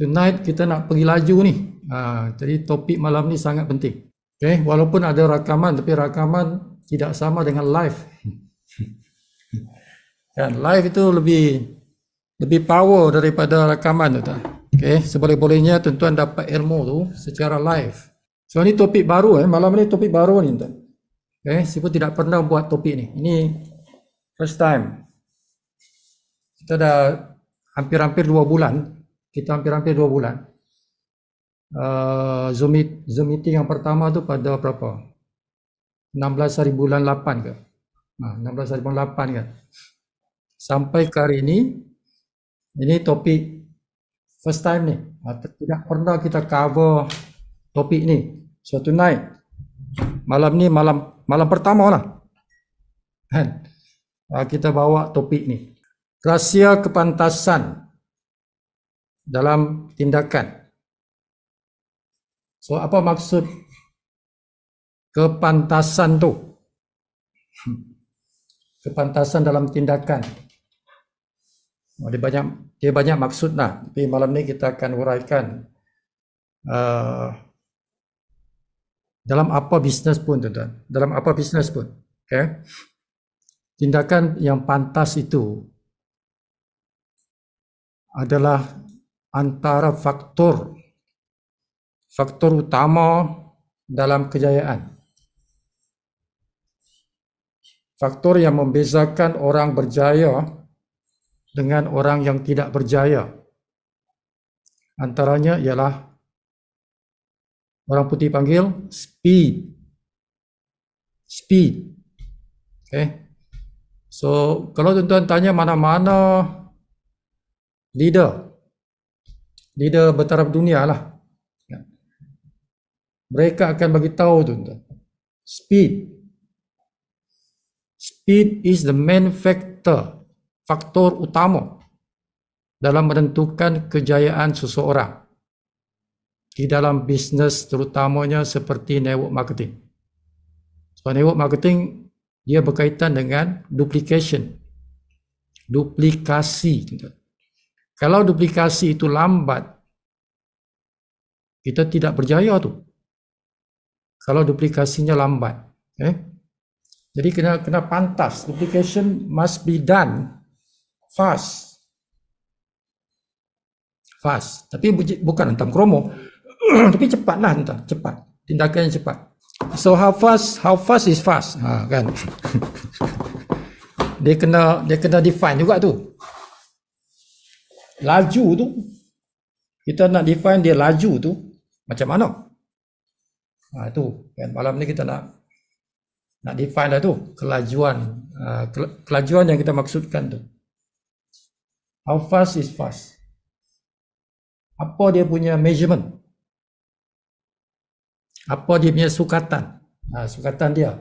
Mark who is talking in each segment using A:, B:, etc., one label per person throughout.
A: Tonight kita nak pergi laju ni. Jadi topik malam ni sangat penting. Okay, walaupun ada rakaman, tapi rakaman tidak sama dengan live. Kan, live itu lebih power daripada rakaman tu. Okay, seboleh-bolehnya tuan-tuan dapat ilmu tu secara live. So ni topik baru malam ni topik baru ni tuan. Okay, saya pun tidak pernah buat topik ni. Ini first time. Kita dah hampir-hampir 2 bulan. Kita hampir-hampir 2 bulan. Zoom meeting yang pertama tu pada berapa? 16 hari bulan 8 ke? 16 hari bulan 8 kan? Sampai ke hari ini topik first time ni. Tidak pernah kita cover topik ni. So tonight, malam ni malam pertama lah. Kan? Kita bawa topik ni. Rahsia kepantasan dalam tindakan. So apa maksud kepantasan tu? Kepantasan dalam tindakan. Dia banyak maksud lah. Tapi malam ni kita akan uraikan dalam apa bisnes pun tuan-tuan. Dalam apa bisnes pun. Okay? Tindakan yang pantas itu adalah antara faktor utama dalam kejayaan. Faktor yang membezakan orang berjaya dengan orang yang tidak berjaya. Antaranya ialah orang putih panggil speed. Speed. Okay. So, kalau tuan-tuan tanya mana-mana leader bertaraf dunia lah, mereka akan bagi tahu tuan-tuan, speed is the main faktor utama dalam menentukan kejayaan seseorang di dalam bisnes, terutamanya seperti network marketing. So network marketing dia berkaitan dengan duplikasi. Tuan-tuan. Kalau duplikasi itu lambat, kita tidak berjaya tu. Kalau duplikasinya lambat, jadi kena pantas. Duplication must be done fast. Tapi bukan hentam kromo, tapi cepatlah hentam, cepat. Tindakan yang cepat. So how fast is fast, kan? dia kena define juga tu. Laju tu, kita nak define dia laju tu macam mana? Tu kan malam ni kita nak define lah tu kelajuan yang kita maksudkan tu. How fast is fast? Apa dia punya measurement? Apa dia punya sukatan? Sukatan dia.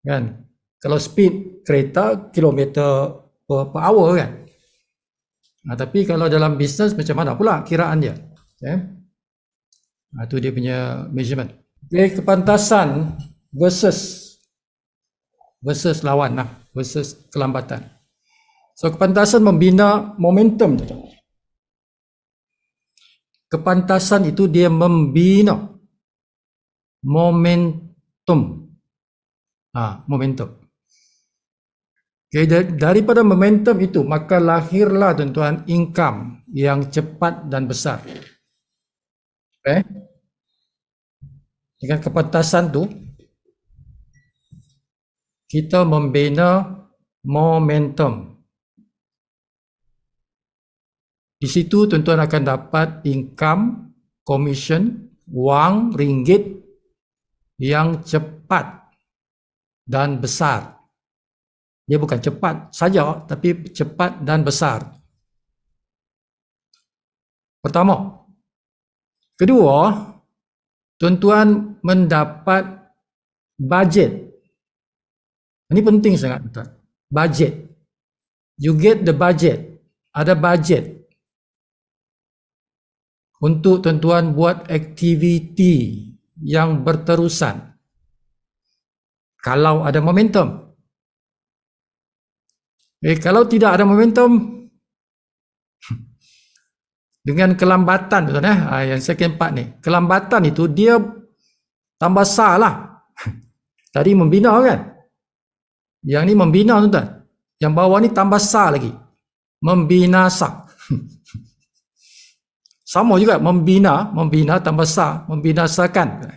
A: Kan? Kalau speed kereta kilometer per hour kan? Tapi kalau dalam bisnes macam mana pula kiraan dia? Itu dia punya measurement. Okay, kepantasan versus lawan lah, versus kelambatan. So kepantasan membina momentum. Kepantasan itu dia membina momentum. Momentum. Okay, daripada momentum itu maka lahirlah tuan-tuan income yang cepat dan besar. Okay. Dengan kepantasan tu kita membina momentum. Di situ tuan-tuan akan dapat income, commission, wang, ringgit yang cepat dan besar. Dia bukan cepat saja, tapi cepat dan besar. Pertama. Kedua, tuan-tuan mendapat budget. Ini penting sangat tuan. Budget. You get the budget. Ada budget untuk tuan-tuan buat aktiviti yang berterusan. Kalau ada momentum. Kalau tidak ada momentum, dengan kelambatan tuan yang second part ni. Kelambatan itu dia tambah salah. Tadi membina kan? Yang ni membina tuan. Yang bawah ni tambah sah lagi. Membinasa. Sama juga membina tambah sah, membinasakan.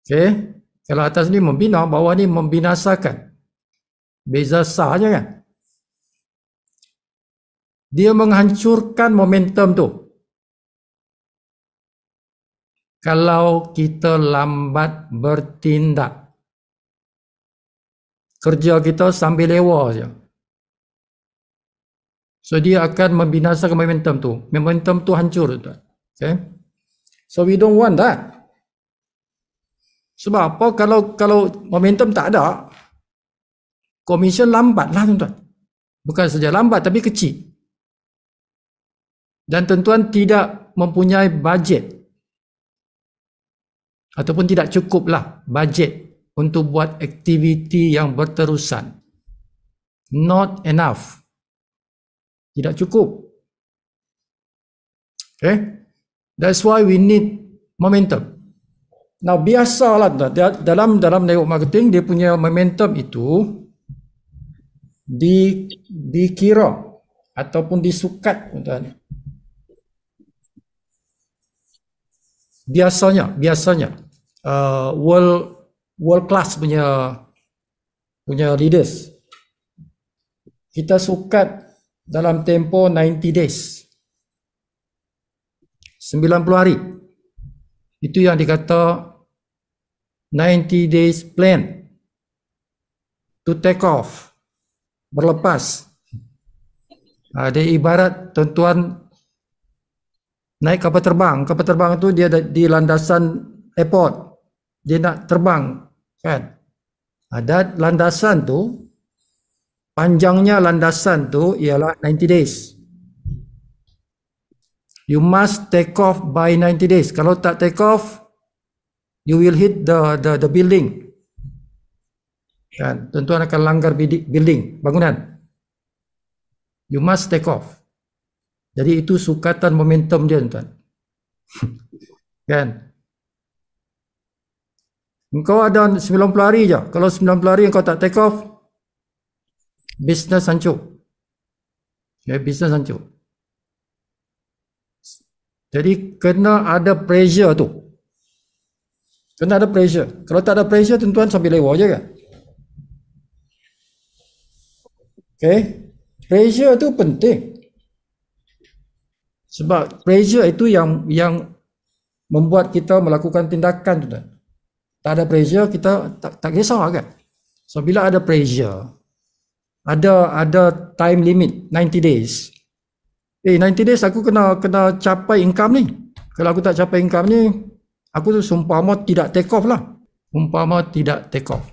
A: Okey. Kalau atas ni membina, bawah ni membinasakan. Beza sah aja kan? Dia menghancurkan momentum tu. Kalau kita lambat bertindak. Kerja kita sambil lewa saja. So dia akan membinasakan momentum tu. Momentum tu hancur tu. Okay? So we don't want that. Sebab apa? Kalau momentum tak ada, komisen lambat lah tuan-tuan. Bukan saja lambat tapi kecil. Dan tuan-tuan tidak mempunyai bajet ataupun tidak cukuplah bajet untuk buat aktiviti yang berterusan. Not enough. Tidak cukup. Okay? That's why we need momentum. Now biasalah dalam network marketing dia punya momentum itu dikira ataupun disukat tuan-tuan. Biasanya world class punya leaders kita sukat dalam tempoh 90 days, 90 hari. Itu yang dikata 90 days plan to take off, berlepas. Dia ibarat tuan-tuan naik kapal terbang itu dia di landasan airport, dia nak terbang kan. Ada landasan tu, panjangnya landasan tu ialah 90 days. You must take off by 90 days. Kalau tak take off, you will hit the building. Kan, tuan-tuan akan langgar building, bangunan. You must take off. Jadi itu sukatan momentum dia tuan. Kan? Engkau ada 90 hari je. Kalau 90 hari engkau tak take off, bisnes hancur. Ya, bisnes hancur. Jadi kena ada pressure tu. Kena ada pressure. Kalau tak ada pressure, tuan-tuan sambil lewa je kan. Okay? Pressure tu penting. Sebab pressure itu yang membuat kita melakukan tindakan tu. Tak ada pressure, kita tak kisah kan. So bila ada pressure, ada time limit 90 days. 90 days aku kena capai income ni. Kalau aku tak capai income ni, aku tu seumpama tidak take off lah. Umpama tidak take off.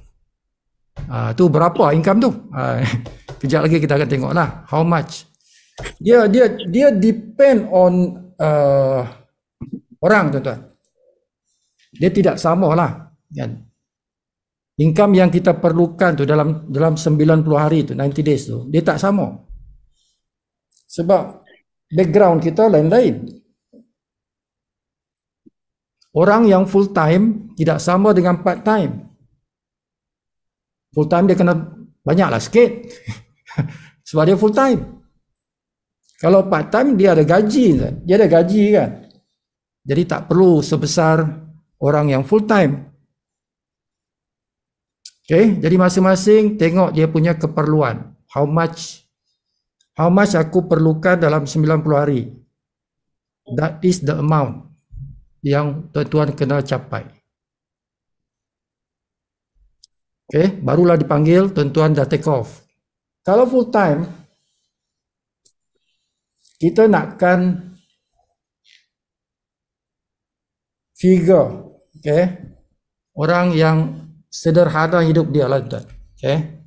A: Tu berapa income tu? Kejap lagi kita akan tengok lah. How much? Dia depend on orang tuan-tuan. Dia tidak sama lah kan. Income yang kita perlukan tu dalam 90 hari tu, 90 days tu, dia tak sama. Sebab background kita lain-lain. Orang yang full time tidak sama dengan part time. Full time dia kena banyaklah sikit. Sebab dia full time. Kalau part time dia ada gaji kan? Dia ada gaji kan. Jadi tak perlu sebesar orang yang full time. Okay, jadi masing-masing tengok dia punya keperluan. How much aku perlukan dalam 90 hari. That is the amount yang tuan-tuan kena capai. Okay, barulah dipanggil tuan-tuan dah take off. Kalau full time, kita nakkan figure, okay, orang yang sederhana hidup dia lah tuan. Okay.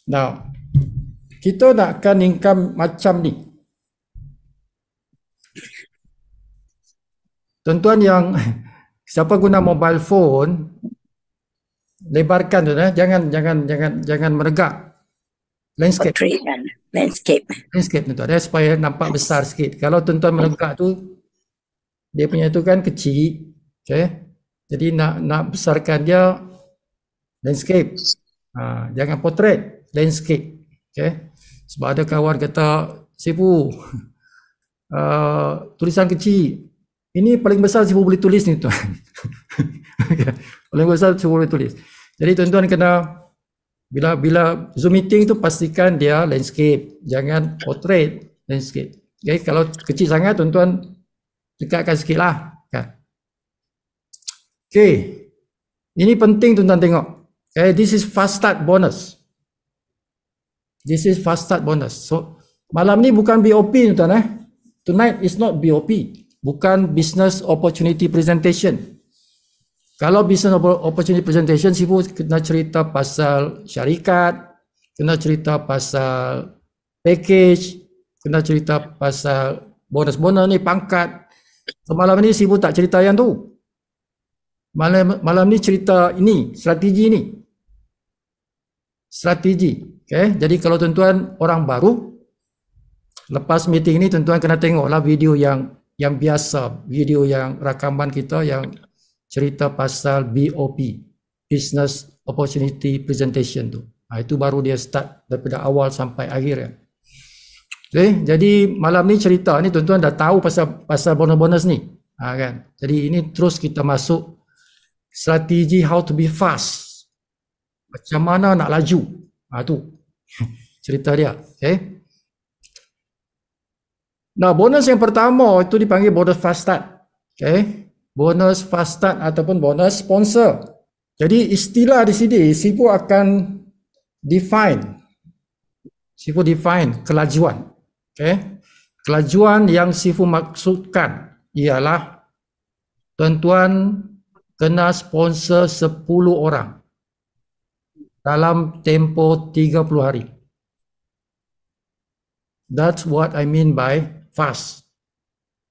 A: Now, kita nakkan income macam ni. Tuan-tuan yang siapa guna mobile phone, lebarkan tu jangan menegak. Landscape.
B: Portrait dan landscape.
A: Landscape tuan-tuan. Dia supaya nampak besar sikit. Kalau tuan-tuan menegak tu, dia punya tu kan kecil. Okay. Jadi nak besarkan dia landscape. Jangan portrait, landscape. Okay. Sebab ada kawan kata, Sifu, tulisan kecil. Ini paling besar Sifu boleh tulis ni tuan. Paling besar Sifu boleh tulis. Jadi tuan-tuan kena bila Zoom meeting tu pastikan dia landscape, jangan portrait, landscape. Okay, kalau kecil sangat tuan-tuan dekatkan sikit lah. Okay, ini penting tuan-tuan tengok. Okay, this is fast start bonus. This is fast start bonus. So malam ni bukan BOP tuan-tuan. Tonight is not BOP, bukan business opportunity presentation. Kalau business opportunity presentation, Sifu kena cerita pasal syarikat, kena cerita pasal package, kena cerita pasal bonus-bonus ni, pangkat. So, malam ni Sifu tak cerita yang tu. Malam ni cerita ini, strategi ni. Strategi. Okay? Jadi kalau tuan-tuan orang baru, lepas meeting ni tuan-tuan kena tengoklah video yang biasa, video yang rakaman kita yang cerita pasal BOP, Business Opportunity Presentation tu. Itu baru dia start daripada awal sampai akhir ya. Okay, jadi malam ni cerita ni tuan-tuan dah tahu pasal bonus-bonus ni. Kan? Jadi ini terus kita masuk strategi how to be fast. Macam mana nak laju. Tu cerita dia. Okay. Nah, bonus yang pertama itu dipanggil bonus fast start. Okay. Bonus fast start ataupun bonus sponsor. Jadi istilah di sini Sifu akan define kelajuan. Okay. Kelajuan yang Sifu maksudkan ialah tuan-tuan kena sponsor 10 orang dalam tempoh 30 hari. That's what I mean by fast.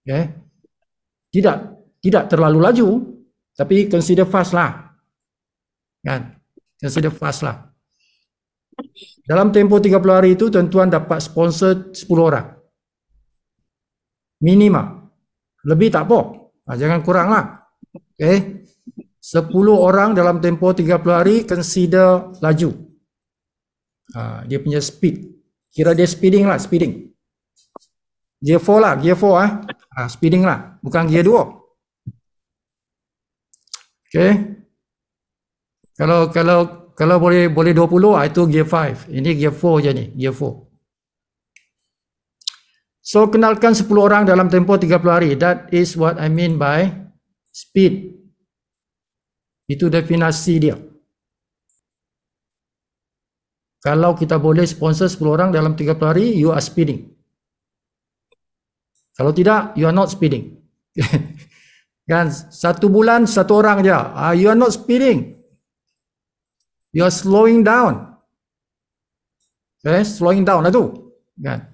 A: Okay. Tidak terlalu laju, tapi consider fast lah. Kan? Consider fast lah. Dalam tempoh 30 hari itu, tuan-tuan dapat sponsor 10 orang. Minima. Lebih tak apa. Jangan kurang lah. Okay. 10 orang dalam tempoh 30 hari, consider laju. Dia punya speed. Kira dia speeding lah, speeding. Gear 4 lah, gear 4 speeding lah. Bukan gear 2. Okay. Kalau boleh 20 itu gear 5. Ini gear 4 je ni, gear 4. So kenalkan 10 orang dalam tempoh 30 hari. That is what I mean by speed. Itu definisi dia. Kalau kita boleh sponsor 10 orang dalam 30 hari, you are speeding. Kalau tidak, you are not speeding. Kan, 1 bulan 1 orang je. You are not speeding. You are slowing down. Okay, slowing down lah tu. Kan.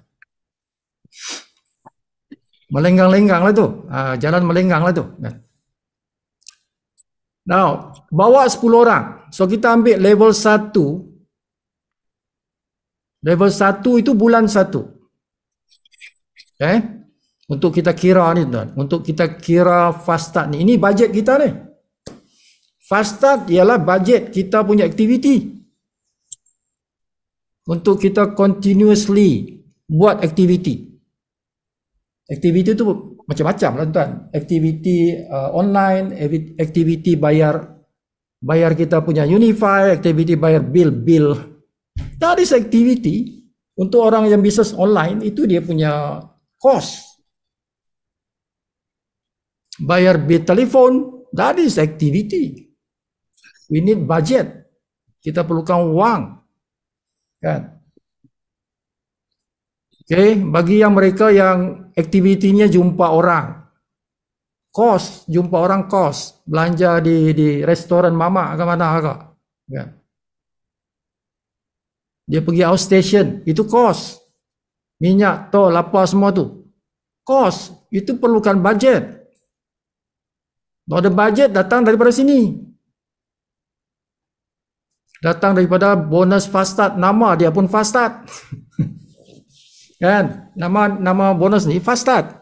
A: Melenggang-lenggang lah tu. Jalan melenggang lah tu. Kan. Now, bawa 10 orang. So kita ambil level 1. Level 1 itu bulan 1. Okay. Untuk kita kira ni tuan, untuk kita kira fast start ni, ini bajet kita ni. Fast start ialah bajet kita punya aktiviti. Untuk kita continuously buat aktiviti. Aktiviti tu macam-macam lah tuan. Aktiviti online, aktiviti bayar kita punya Unify, aktiviti bayar bil. That is activity. Untuk orang yang bisnes online, itu dia punya cost. Bayar bil telefon, that is activity. We need budget. Kita perlukan wang. Kan? Okay, bagi yang mereka yang aktivitinya jumpa orang. Cost, jumpa orang cost. Belanja di restoran mama ke mana ke. Kan? Dia pergi outstation, itu cost. Minyak, tol, apa semua tu. Cost, itu perlukan budget. Kalau ada budget datang daripada sini. Datang daripada bonus fast start, nama dia pun fast start. Kan? Nama bonus ni fast start.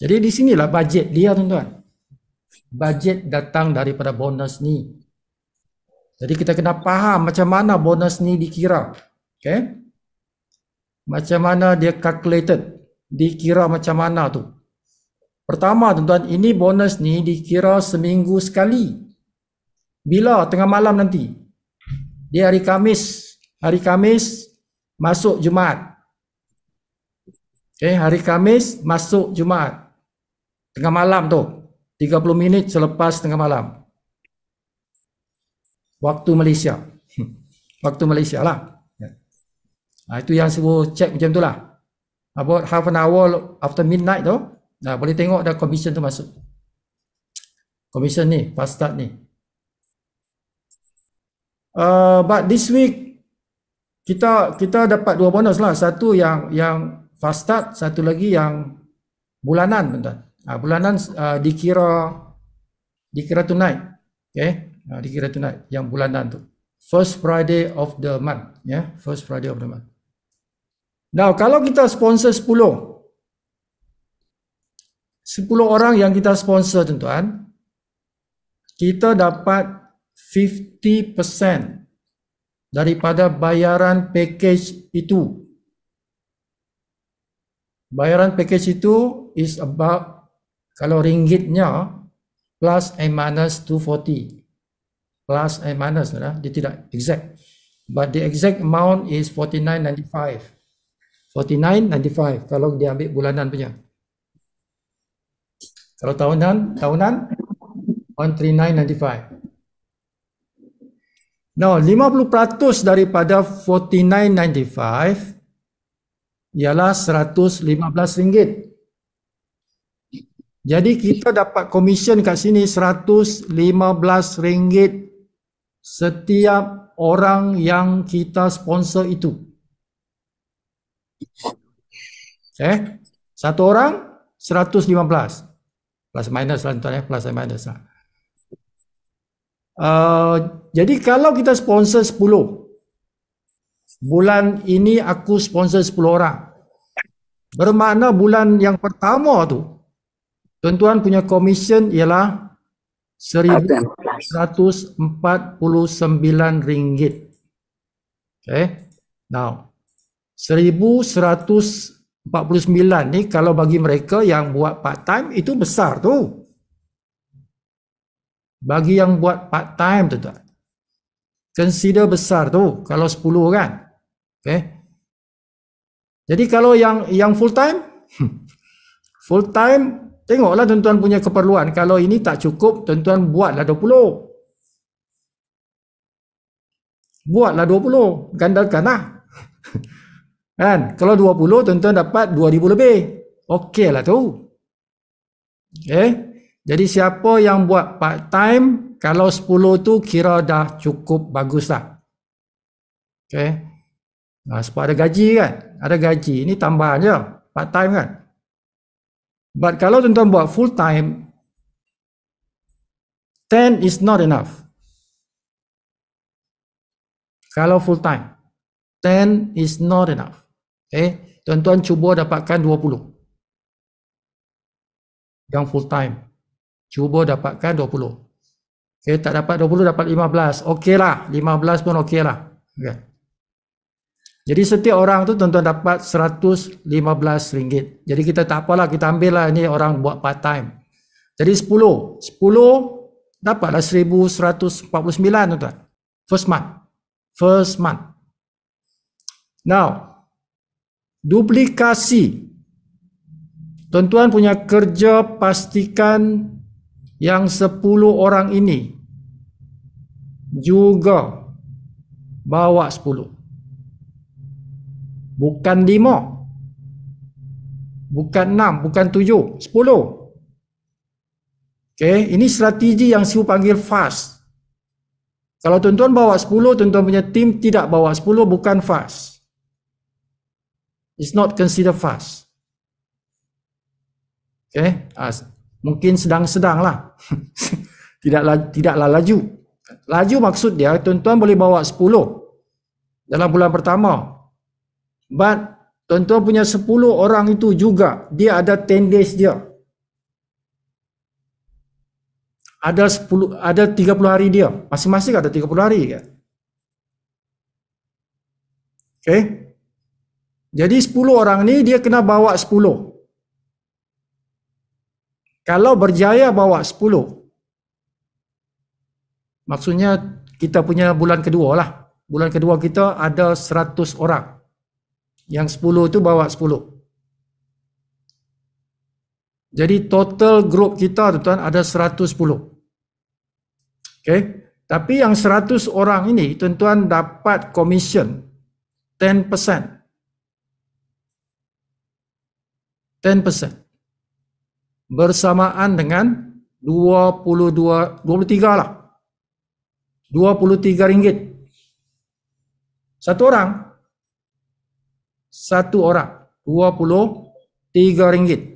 A: Jadi di sinilah bajet dia, tuan-tuan. Bajet datang daripada bonus ni. Jadi kita kena faham macam mana bonus ni dikira. Okay? Macam mana dia calculated. Dikira macam mana tu. Pertama, tuan-tuan, ini bonus ni dikira seminggu sekali. Bila? Tengah malam nanti. Dia hari Khamis. Hari Khamis masuk Jumaat. Okay, hari Khamis masuk Jumaat. Tengah malam tu. 30 minit selepas tengah malam. Waktu Malaysia. Waktu Malaysia lah. Itu yang suruh cek macam tu lah. About half an hour after midnight tu. Boleh tengok dah commission tu masuk. Commission ni, fast start ni. But this week kita dapat dua bonus lah. Satu yang fast start, satu lagi yang bulanan, tuan-tuan. Bulanan dikira tonight. Okay? Dikira tonight yang bulanan tu. First Friday of the month, ya, first Friday of the month. Now, kalau kita sponsor 10 orang yang kita sponsor, tuan-tuan, kita dapat 50% daripada bayaran package itu. Bayaran package itu is about, kalau ringgitnya, plus and minus 240. Plus and minus, dia tidak exact. But the exact amount is 49.95. 49.95 kalau dia ambil bulanan punya. Kalau tahunan 139.95. Now, 50% daripada 49.95 ialah RM115. Jadi kita dapat komisen kat sini RM115 setiap orang yang kita sponsor itu. Satu orang 115. Plus minus lah, tuan, plus minus lah. Jadi kalau kita sponsor 10, bulan ini aku sponsor 10 orang. Bermakna bulan yang pertama tu, tuan-tuan punya komisen ialah RM1,149. Okay. Now, 1,149 ni kalau bagi mereka yang buat part time itu besar tu. Bagi yang buat part time, tuan-tuan, consider besar tu kalau 10 kan. Okay. Jadi kalau yang full time, full time, tengoklah tuan-tuan punya keperluan. Kalau ini tak cukup, tuan-tuan buatlah 20. Buatlah 20, gandakan lah. Kan? Kalau 20, tuan-tuan dapat 2,000 lebih. Okey lah tu. Okay. Jadi siapa yang buat part time, kalau 10 tu kira dah cukup bagus lah. Okay. Sebab ada gaji kan. Ada gaji. Ini tambahan je. Part time kan. But kalau tuan-tuan buat full time, 10 is not enough. Kalau full time, 10 is not enough. Okay. Tuan-tuan cuba dapatkan 20. Yang full time. Cuba dapatkan 20. Okay. Tak dapat 20, dapat 15. Okey lah. 15 pun okey lah. Okay. Jadi setiap orang tu tuan-tuan dapat RM115. Jadi kita tak apalah, kita ambil lah ni orang buat part time. Jadi 10 dapatlah 1,149, tuan-tuan. First month. Now, duplikasi. Tuan-tuan punya kerja, pastikan yang 10 orang ini juga bawa 10. Bukan 5, bukan 6, bukan 7, 10. Okay, ini strategi yang saya panggil fast. Kalau tuan-tuan bawa 10, tuan-tuan punya tim tidak bawa 10, bukan fast. It's not considered fast. Okay, mungkin sedang-sedang lah. Tidaklah laju. Laju maksud dia, tuan-tuan boleh bawa 10 dalam bulan pertama. But tuan-tuan punya 10 orang itu juga, dia ada 10 days dia. Ada 30 hari dia. Masing-masing ada 30 hari kan? Okay. Jadi 10 orang ni dia kena bawa 10. Kalau berjaya bawa 10, maksudnya kita punya bulan kedua lah. Bulan kedua kita ada 100 orang. Yang 10 tu bawa 10. Jadi total group kita tuan-tuan ada 110. Okay. Tapi yang 100 orang ini tuan-tuan dapat commission 10%. 10%. Bersamaan dengan 23 lah. RM23. Satu orang. RM23.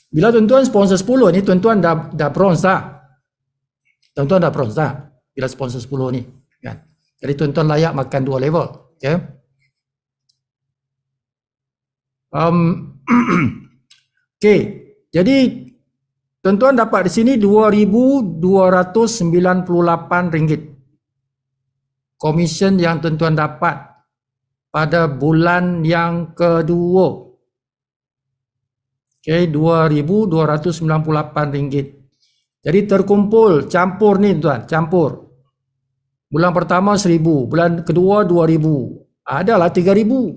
A: Bila tuan-tuan sponsor 10 ni, tuan-tuan dah bronze dah. Tuan-tuan dah bronze dah. Bila sponsor 10 ni. Kan? Jadi tuan-tuan layak makan 2 level. Okay? Okay. Jadi tuan-tuan dapat di sini RM2,298. Komisen yang tuan-tuan dapat pada bulan yang kedua. Okay, RM2,298. Jadi terkumpul, campur ni tuan, campur. Bulan pertama RM1,000, bulan kedua RM2,000. Adalah RM3,000.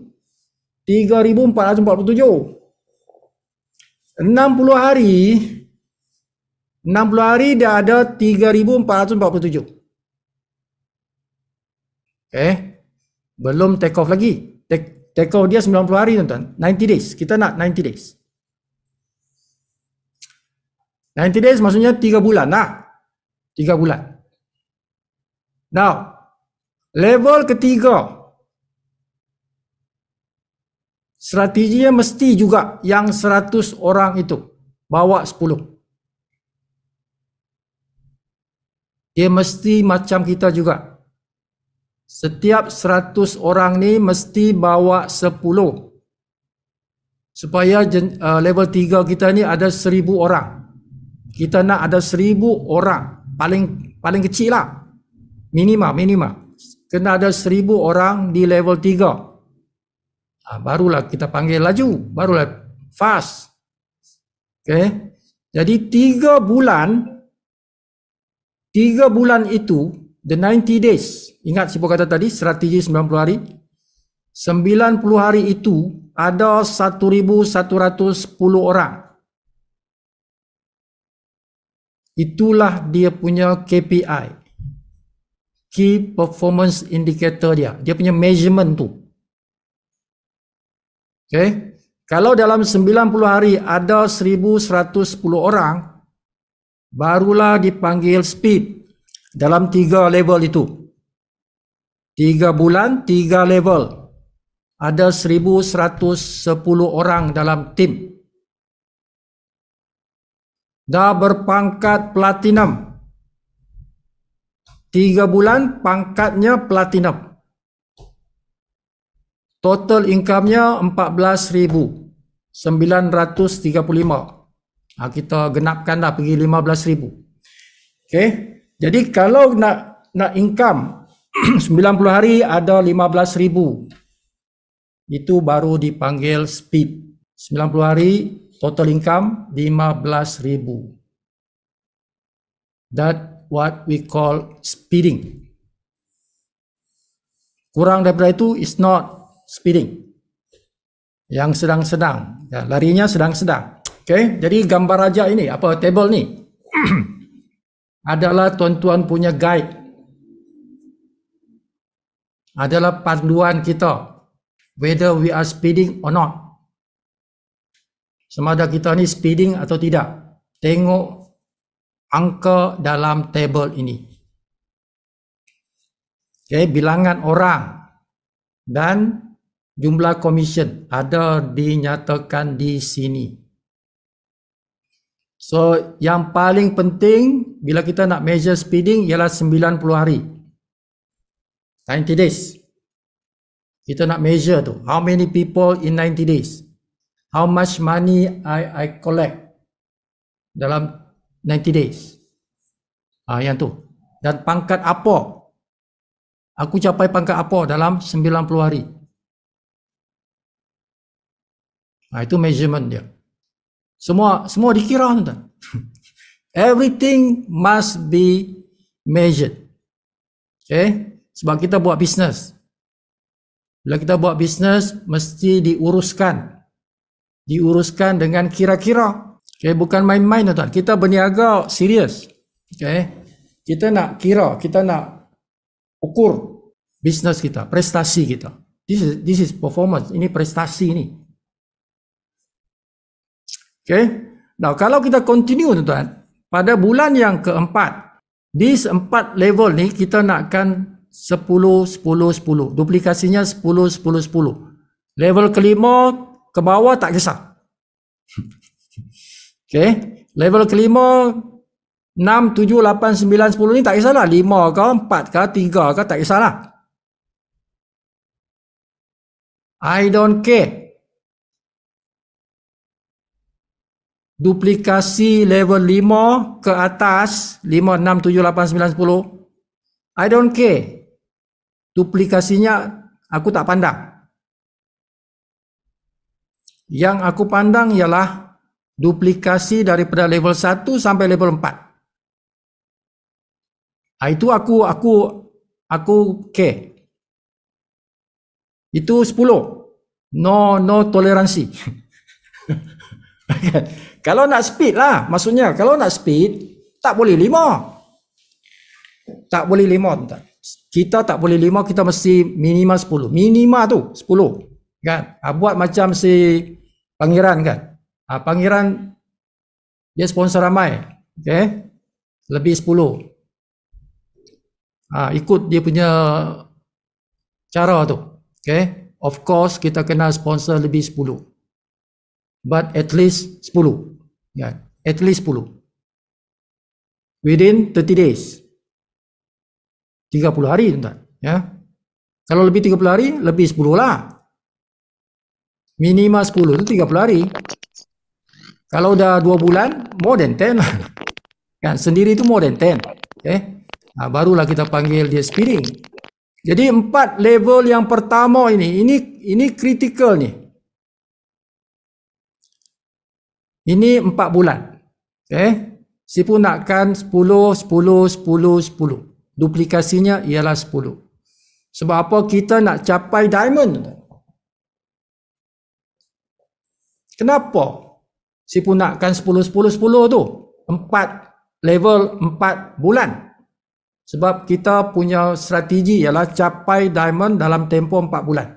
A: RM3,447. 60 hari dah ada RM3,447. Belum take off lagi. Take off dia 90 hari tuan-tuan. 90 days. Kita nak 90 days. 90 days maksudnya 3 bulan lah. 3 bulan. Now, level ketiga. Strateginya mesti juga yang 100 orang itu bawa 10. Dia mesti macam kita juga. Setiap 100 orang ni mesti bawa 10. Supaya level 3 kita ni ada 1,000 orang. Kita nak ada 1,000 orang. Paling kecil lah. Minima. Kena ada 1,000 orang di level 3. Barulah kita panggil laju. Barulah fast. Okay. Jadi 3 bulan itu, the 90 days. Ingat Sipo kata tadi, strategi 90 hari. 90 hari itu ada 1,110 orang. Itulah dia punya KPI. Key Performance Indicator dia. Dia punya measurement tu. Okay. Kalau dalam 90 hari ada 1,110 orang, barulah dipanggil speed. Dalam 3 level itu. 3 bulan, 3 level. Ada 1,110 orang dalam tim. Dah berpangkat platinum. 3 bulan pangkatnya platinum. Total income-nya 14,935. Kita genapkanlah pergi 15,000. Okay. Jadi kalau nak income 90 hari ada 15,000. Itu baru dipanggil speed. 90 hari total income 15,000. That what we call speeding. Kurang daripada itu is not speeding. Yang sedang-sedang. Ya, larinya sedang-sedang. Okay. Jadi gambar raja ini, apa table ni adalah tuan-tuan punya guide. Adalah panduan kita. Whether we are speeding or not. Sama ada kita ni speeding atau tidak. Tengok angka dalam table ini. Okay, bilangan orang dan jumlah komisen ada dinyatakan di sini. So yang paling penting bila kita nak measure speeding ialah 90 hari. 90 days. Kita nak measure tu. How many people in 90 days? How much money I collect dalam 90 days. Yang tu. Dan pangkat apa? Aku capai pangkat apa dalam 90 hari. Itu measurement dia. Semua dikira tuan. Everything must be measured. Okay? Sebab kita buat bisnes. Bila kita buat bisnes, mesti diuruskan. Diuruskan dengan kira-kira. Okay? Bukan main-main tuan. Kita berniaga serius. Okay? Kita nak kira, kita nak ukur bisnes kita, prestasi kita. This is performance. Ini prestasi ni. Okay? Now, kalau kita continue tuan-tuan, pada bulan yang keempat, di 4 level ni kita nakkan 10, 10, 10. Duplikasinya 10, 10, 10. Level kelima ke bawah tak kisah. Okay? Level kelima 6, 7, 8, 9, 10 ni tak kisahlah. 5 ke, 4 ke, 3 ke, tak kisahlah. I don't care. Duplikasi level 5 ke atas, 5, 6, 7, 8, 9, 10. I don't care. Duplikasinya aku tak pandang. Yang aku pandang ialah duplikasi daripada level 1 sampai level 4. Itu aku care. Itu 10. No toleransi. Kalau nak speed lah, maksudnya kalau nak speed tak boleh 5. Tak boleh 5 tuan. Kita tak boleh 5, kita mesti minima 10. Minima tu 10. Kan? Buat macam si Pangeran kan. Pangeran dia sponsor ramai. Okay? Lebih 10. Ikut dia punya cara tu. Okay? Of course kita kena sponsor lebih 10. But at least 10. Yeah, at least 10. Within 30 days. 30 hari tuan. Ya. Kalau lebih 30 hari, lebih 10 lah. Minima 10 tu 30 hari. Kalau dah 2 bulan, more than 10 lah. Kan, sendiri tu more than 10. Okay. Barulah kita panggil dia speeding. Jadi 4 level yang pertama ini critical ni. Ini 4 bulan. Okay. Sipu nakkan 10, 10, 10, 10. Duplikasinya ialah 10. Sebab apa? Kita nak capai diamond. Kenapa? Sipu nakkan 10, 10, 10 tu. 4 level 4 bulan. Sebab kita punya strategi ialah capai diamond dalam tempoh 4 bulan.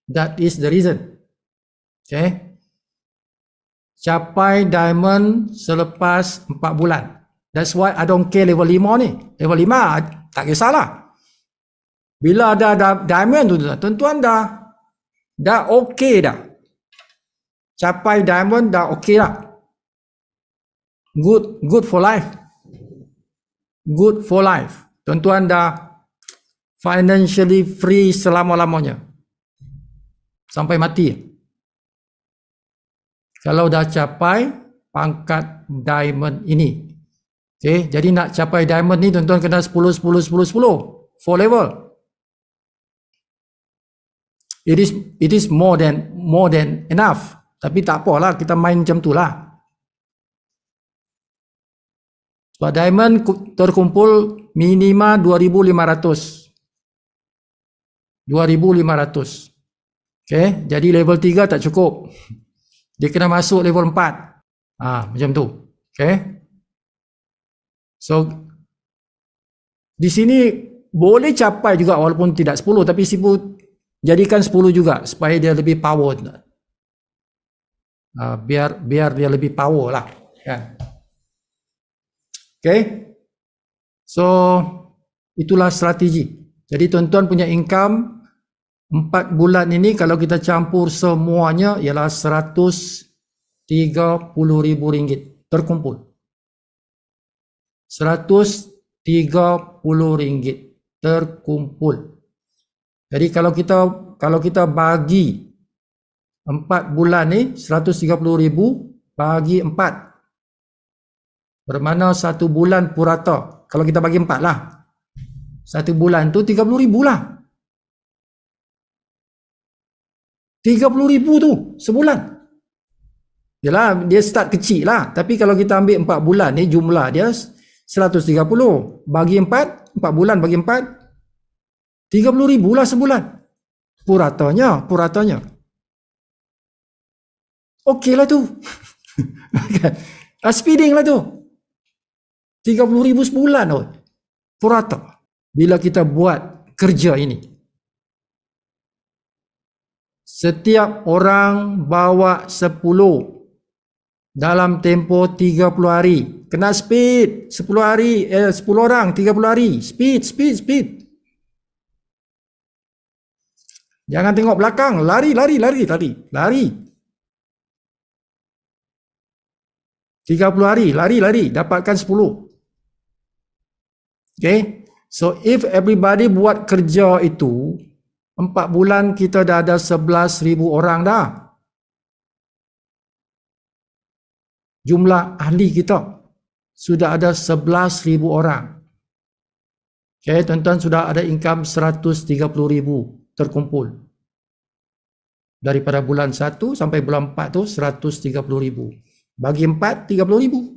A: That is the reason. Okay. Capai diamond selepas 4 bulan. That's why I don't care level 5 ni. Level 5 tak kisahlah. Bila ada diamond tu tuan-tuan dah okey dah. Capai diamond dah okey dah. Good for life. Good for life. Tuan-tuan dah financially free selama-lamanya. Sampai mati. Kalau dah capai pangkat diamond ini. Okay, jadi nak capai diamond ni tuan-tuan kena 10, 10, 10, 10. 4 level. It is more than enough. Tapi tak apalah, kita main macam tu lah. Sebab diamond terkumpul minima 2,500. 2,500. Okay, jadi level 3 tak cukup. Dia kena masuk level 4. Macam tu. Okay. So, di sini boleh capai juga walaupun tidak 10. Tapi sipu jadikan 10 juga supaya dia lebih power. Biar dia lebih power lah. Kan. Okay. So, itulah strategi. Jadi tuan-tuan punya income 4 bulan ini kalau kita campur semuanya ialah RM130,000 terkumpul. RM130,000 terkumpul. Jadi kalau kita bagi 4 bulan ni 130,000 bagi 4, bermakna 1 bulan purata. Kalau kita bagi 4 lah, 1 bulan tu 30,000 lah. 30,000 tu sebulan. Yalah, dia start kecil lah. Tapi kalau kita ambil 4 bulan ni, jumlah dia 130. Bagi 4 bulan bagi 4, 30,000 lah sebulan. Puratanya. Okey lah tu. Speeding lah tu. 30,000 sebulan tu. Purata. Bila kita buat kerja ini. Setiap orang bawa 10 dalam tempoh 30 hari. Kena speed. 10 hari, 10 orang 30 hari. Speed. Jangan tengok belakang. Lari. 30 hari, lari, dapatkan 10. Okay. So, if everybody buat kerja itu, 4 bulan kita dah ada 11,000 orang dah. Jumlah ahli kita sudah ada 11,000 orang. Okay, tuan-tuan sudah ada income 130,000 terkumpul. Daripada bulan 1 sampai bulan 4 tu 130,000. Bagi 4, 30,000.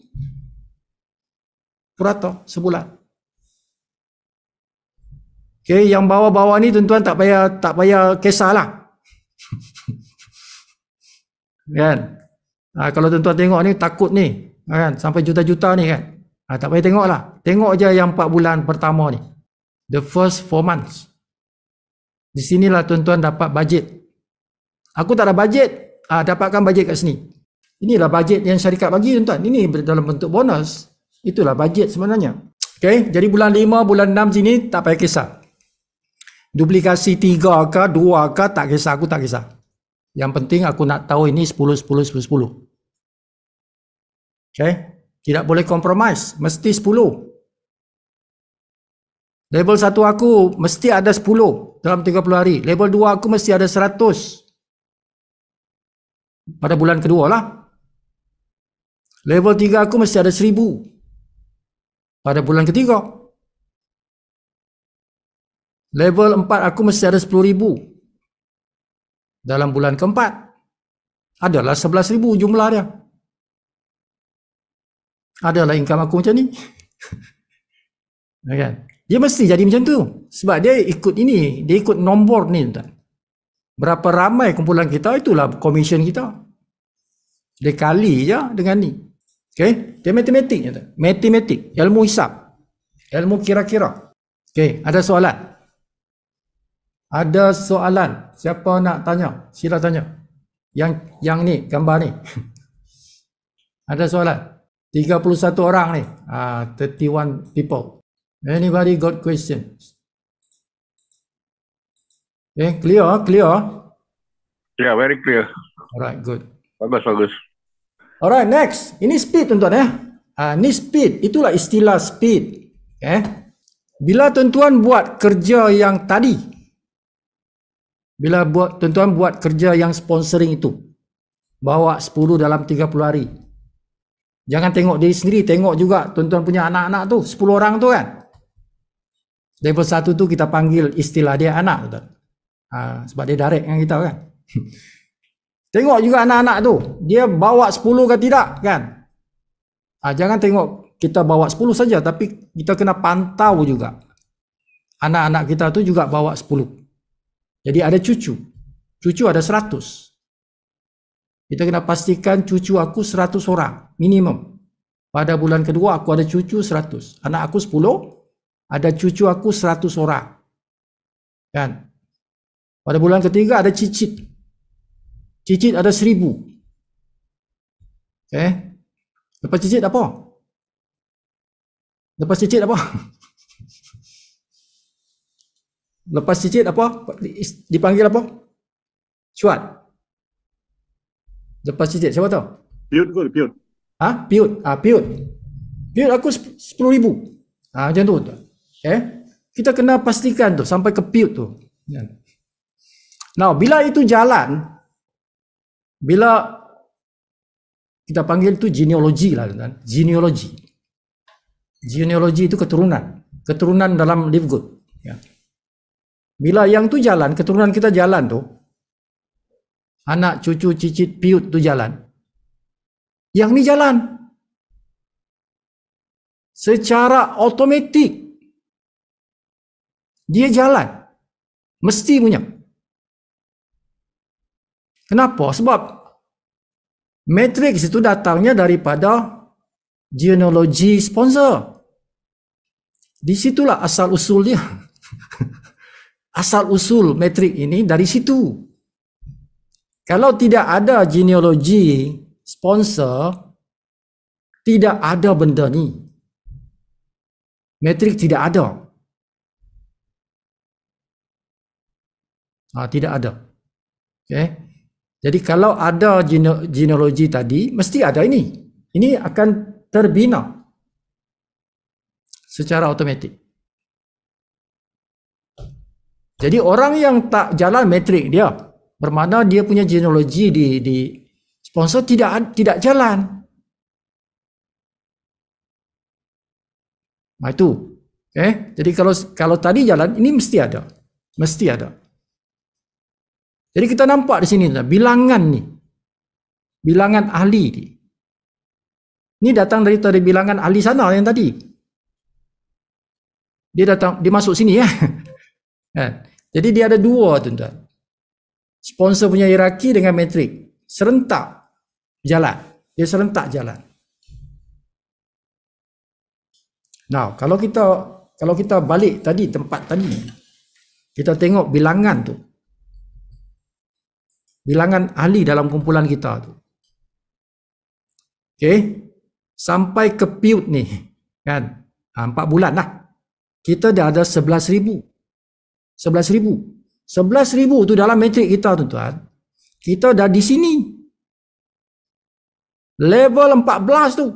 A: Purata sebulan. Okay, yang bawah-bawah ni tuan-tuan tak payah kisahlah. Kan? Kalau tuan-tuan tengok ni takut ni, kan? Sampai juta-juta ni kan. Tak payah tengok lah. Tengok je yang 4 bulan pertama ni. The first 4 months. Di sinilah tuan-tuan dapat bajet. Aku tak ada bajet. Dapatkan bajet kat sini. Inilah bajet yang syarikat bagi tuan-tuan. Ini dalam bentuk bonus. Itulah bajet sebenarnya. Okay, jadi bulan 5, bulan 6 sini tak payah kisah. Duplikasi 3 ke 2 ke tak kisah, aku tak kisah. Yang penting aku nak tahu ini 10. Okay, tidak boleh compromise, mesti 10. Level 1 aku mesti ada 10 dalam 30 hari. Level 2 aku mesti ada 100 pada bulan kedua lah. Level 3 aku mesti ada 1,000 pada bulan ketiga. Level 4 aku mesti ada 10,000 dalam bulan keempat. Adalah 11,000 jumlah dia. Adalah income aku macam ni. Kan? Dia mesti jadi macam tu. Sebab dia ikut ini. Dia ikut nombor ni. Berapa ramai kumpulan kita, itulah commission kita. Dia kali je dengan ni. Okay? Dia matematik. Matematik. Ilmu hisap. Ilmu kira-kira. Okay. Ada soalan? Ada soalan? Siapa nak tanya? Sila tanya. Yang ni, gambar ni. Ada soalan? 31 orang ni. 31 people. Anybody got questions? Okay, clear?
B: Yeah, very clear.
A: Alright, good.
B: Bagus.
A: Alright, next. Ini speed tuan-tuan ya. Ini speed. Itulah istilah speed. Okay. Bila tuan-tuan buat kerja yang tadi, tuan-tuan buat kerja yang sponsoring itu, bawa 10 dalam 30 hari. Jangan tengok diri sendiri, tengok juga tuan-tuan punya anak-anak tu, 10 orang tu kan. Level 1 tu kita panggil istilah dia anak, tuan-tuan. Sebab dia direct dengan kita kan. Tengok juga anak-anak tu, dia bawa 10 ke tidak kan. Jangan tengok kita bawa 10 saja, tapi kita kena pantau juga. Anak-anak kita tu juga bawa 10. Jadi ada cucu ada 100. Kita kena pastikan cucu aku 100 orang minimum. Pada bulan kedua aku ada cucu 100. Anak aku 10, ada cucu aku 100 orang. Kan? Pada bulan ketiga ada cicit. Cicit ada 1,000. Okay? Lepas cicit apa? Lepas cicit apa? Dipanggil apa? Cuat. Lepas cicit, siapa tahu?
B: Piut kot, piut.
A: Piut. Piut. Piut aku 10,000. Macam tu. Kita kena pastikan tu sampai ke piut tu. Now, bila itu jalan, bila kita panggil tu genealogi lah, kan? Genealogi. Genealogi itu keturunan dalam live good. Ya. Bila yang tu jalan, keturunan kita jalan tu, anak, cucu, cicit, piut tu jalan. Yang ni jalan. Secara automatik. Dia jalan. Mesti punya. Kenapa? Sebab matrix itu datangnya daripada genealogi sponsor. Di situlah asal usul dia. Asal usul matrix ini dari situ. Kalau tidak ada genealogi sponsor, tidak ada benda ni. Matrix tidak ada. Tidak ada. Jadi kalau ada genealogi tadi, mesti ada ini. Ini akan terbina secara automatik. Jadi orang yang tak jalan matrix dia, bermakna dia punya genealogi di sponsor tidak jalan. Itu. Jadi kalau tadi jalan, ini mesti ada. Mesti ada. Jadi kita nampak di sini bilangan ni. Bilangan ahli ni. Ini datang dari bilangan ahli sana yang tadi. Dia masuk sini ya. Jadi dia ada dua tuan-tuan. Sponsor punya hierarki dengan matrix serentak jalan. Dia serentak jalan. Now, kalau kita balik tadi tempat tadi, kita tengok bilangan tu. Bilangan ahli dalam kumpulan kita tu. Sampai ke piut ni, kan? 4 bulan lah. Kita dah ada 11,000. 11,000 tu dalam matrik kita tuan-tuan. Kita dah di sini. Level 14 tu.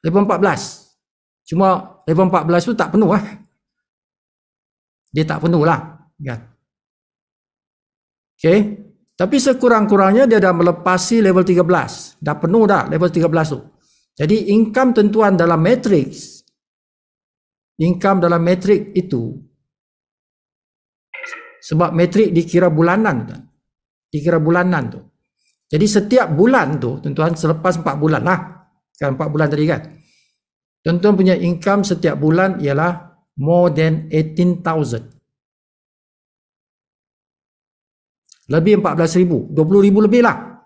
A: Level 14. Cuma level 14 tu tak penuh lah. Dia tak penuh lah. Kan? Tapi sekurang-kurangnya dia dah melepasi level 13. Dah penuh dah level 13 tu. Jadi income tentuan dalam matrix. Income dalam matrix itu. Sebab matrix dikira bulanan. Dikira bulanan tu. Jadi setiap bulan tu, tuan-tuan, selepas 4 bulan lah. Kan 4 bulan tadi kan. Tuan-tuan punya income setiap bulan ialah more than 18,000. Lebih 14,000. 20,000 lebih lah.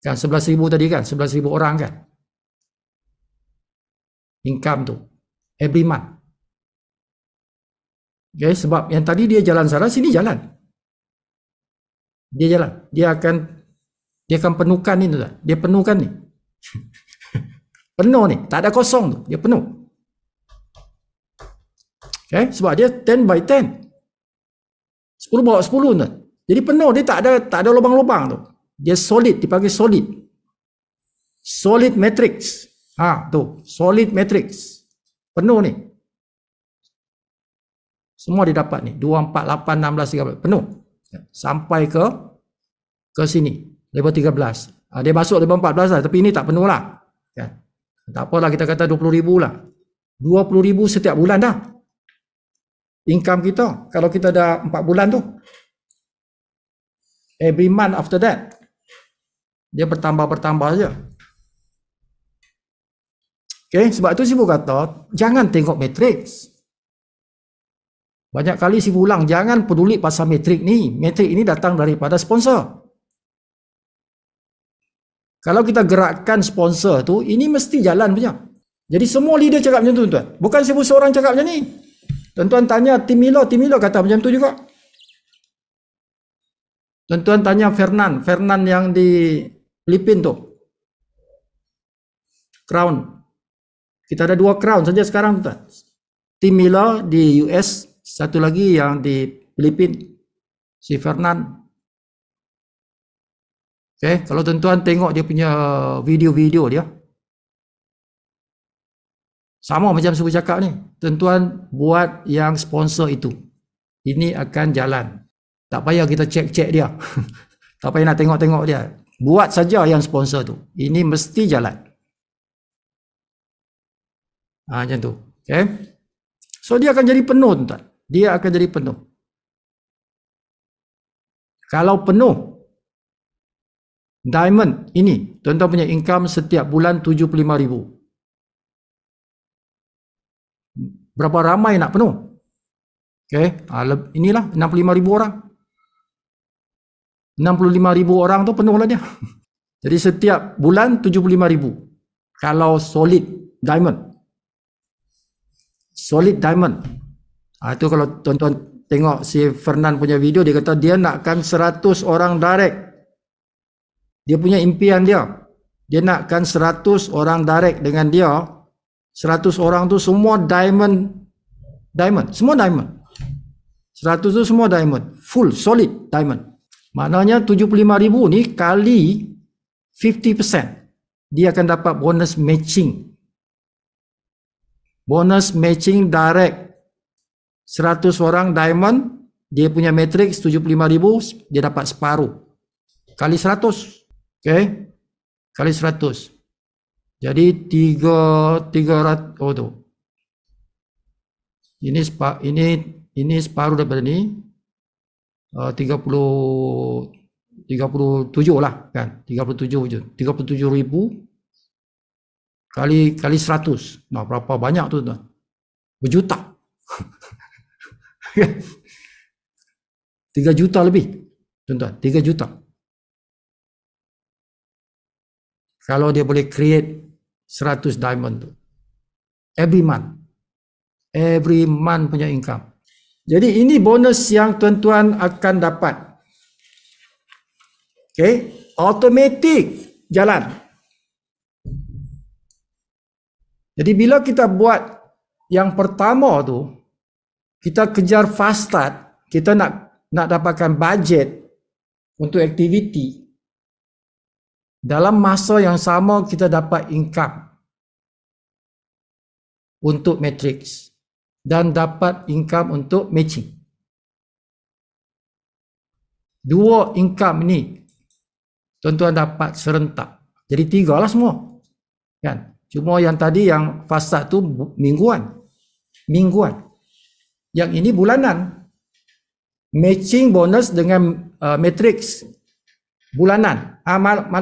A: Kan 11,000 tadi kan. 11,000 orang kan. Income tu. Every month. Sebab yang tadi dia jalan sana, sini jalan. Dia jalan. Dia akan penuhkan ni tu. Dia penuhkan ni. Penuh ni. Tak ada kosong tu. Dia penuh. Sebab dia 10 by 10. 10 bawah 10 tu. Jadi penuh. Dia tak ada lubang-lubang tu. Dia solid. Dipanggil solid. Solid matrix. Tu. Solid matrix. Penuh ni. Semua dia dapat ni. 2, 4, 8, 16, 13. Penuh. Sampai ke sini. Level 13. Dia masuk level 14 lah. Tapi ini tak penuh lah. Tak apalah kita kata 20,000 lah. 20,000 setiap bulan dah. Income kita. Kalau kita dah 4 bulan tu. Every month after that. Dia bertambah saja. Sebab itu Sifu kata, jangan tengok matrix. Banyak kali Sifu ulang, jangan peduli pasal matrix ni. Matrix ini datang daripada sponsor. Kalau kita gerakkan sponsor tu, ini mesti jalan punya. Jadi semua leader cakap macam tu, tuan. Bukan Sifu seorang cakap macam ni. Tuan-tuan tanya Tim Milo kata macam tu juga. Tuan-tuan tanya Fernand yang di Filipina tu. Crown. Kita ada 2 crown saja sekarang, tuan. Tim Miller di US, satu lagi yang di Filipina, si Fernand. Okay, kalau tuan-tuan tengok dia punya video-video dia, sama macam saya cakap ni, tuan-tuan buat yang sponsor itu. Ini akan jalan. Tak payah kita cek-cek dia. Tak payah nak tengok-tengok dia. Buat saja yang sponsor tu. Ini mesti jalan. Macam tu. Okay. So dia akan jadi penuh, tuan. Dia akan jadi penuh. Kalau penuh, diamond ini, tuan-tuan punya income setiap bulan 75,000. Berapa ramai nak penuh? Okay. Inilah 65,000 orang. 65,000 orang tu penuh lah dia. Jadi setiap bulan 75,000. Kalau solid diamond. Solid diamond. Itu kalau tuan-tuan tengok si Fernand punya video, dia kata dia nakkan 100 orang direct. Dia punya impian dia. Dia nakkan 100 orang direct dengan dia. 100 orang tu semua diamond. Semua diamond. 100 tu semua diamond. Full, solid diamond. Maknanya 75,000 ni kali 50%. Dia akan dapat bonus matching. Bonus matching direct. 100 orang diamond, dia punya matrix 75,000, dia dapat separuh. Kali 100. Okay. Kali 100. Jadi 300. Oh tu. Ini separuh daripada ni. 37 lah kan. 37,000 kali 100. Nah, berapa banyak tu tuan? Berjuta. 3 juta lebih. Tuan-tuan, 3 juta. Kalau dia boleh create 100 diamond tu. Every month punya income. Jadi ini bonus yang tuan-tuan akan dapat. Okay, automatic jalan. Jadi bila kita buat yang pertama tu, kita kejar fast start, kita nak dapatkan budget untuk aktiviti. Dalam masa yang sama kita dapat income untuk matrix dan dapat income untuk matching. Dua income ni tuan-tuan dapat serentak. Jadi 3 lah semua. Kan? Cuma yang tadi yang fast start tu mingguan. Yang ini bulanan. Matching bonus dengan matrix bulanan.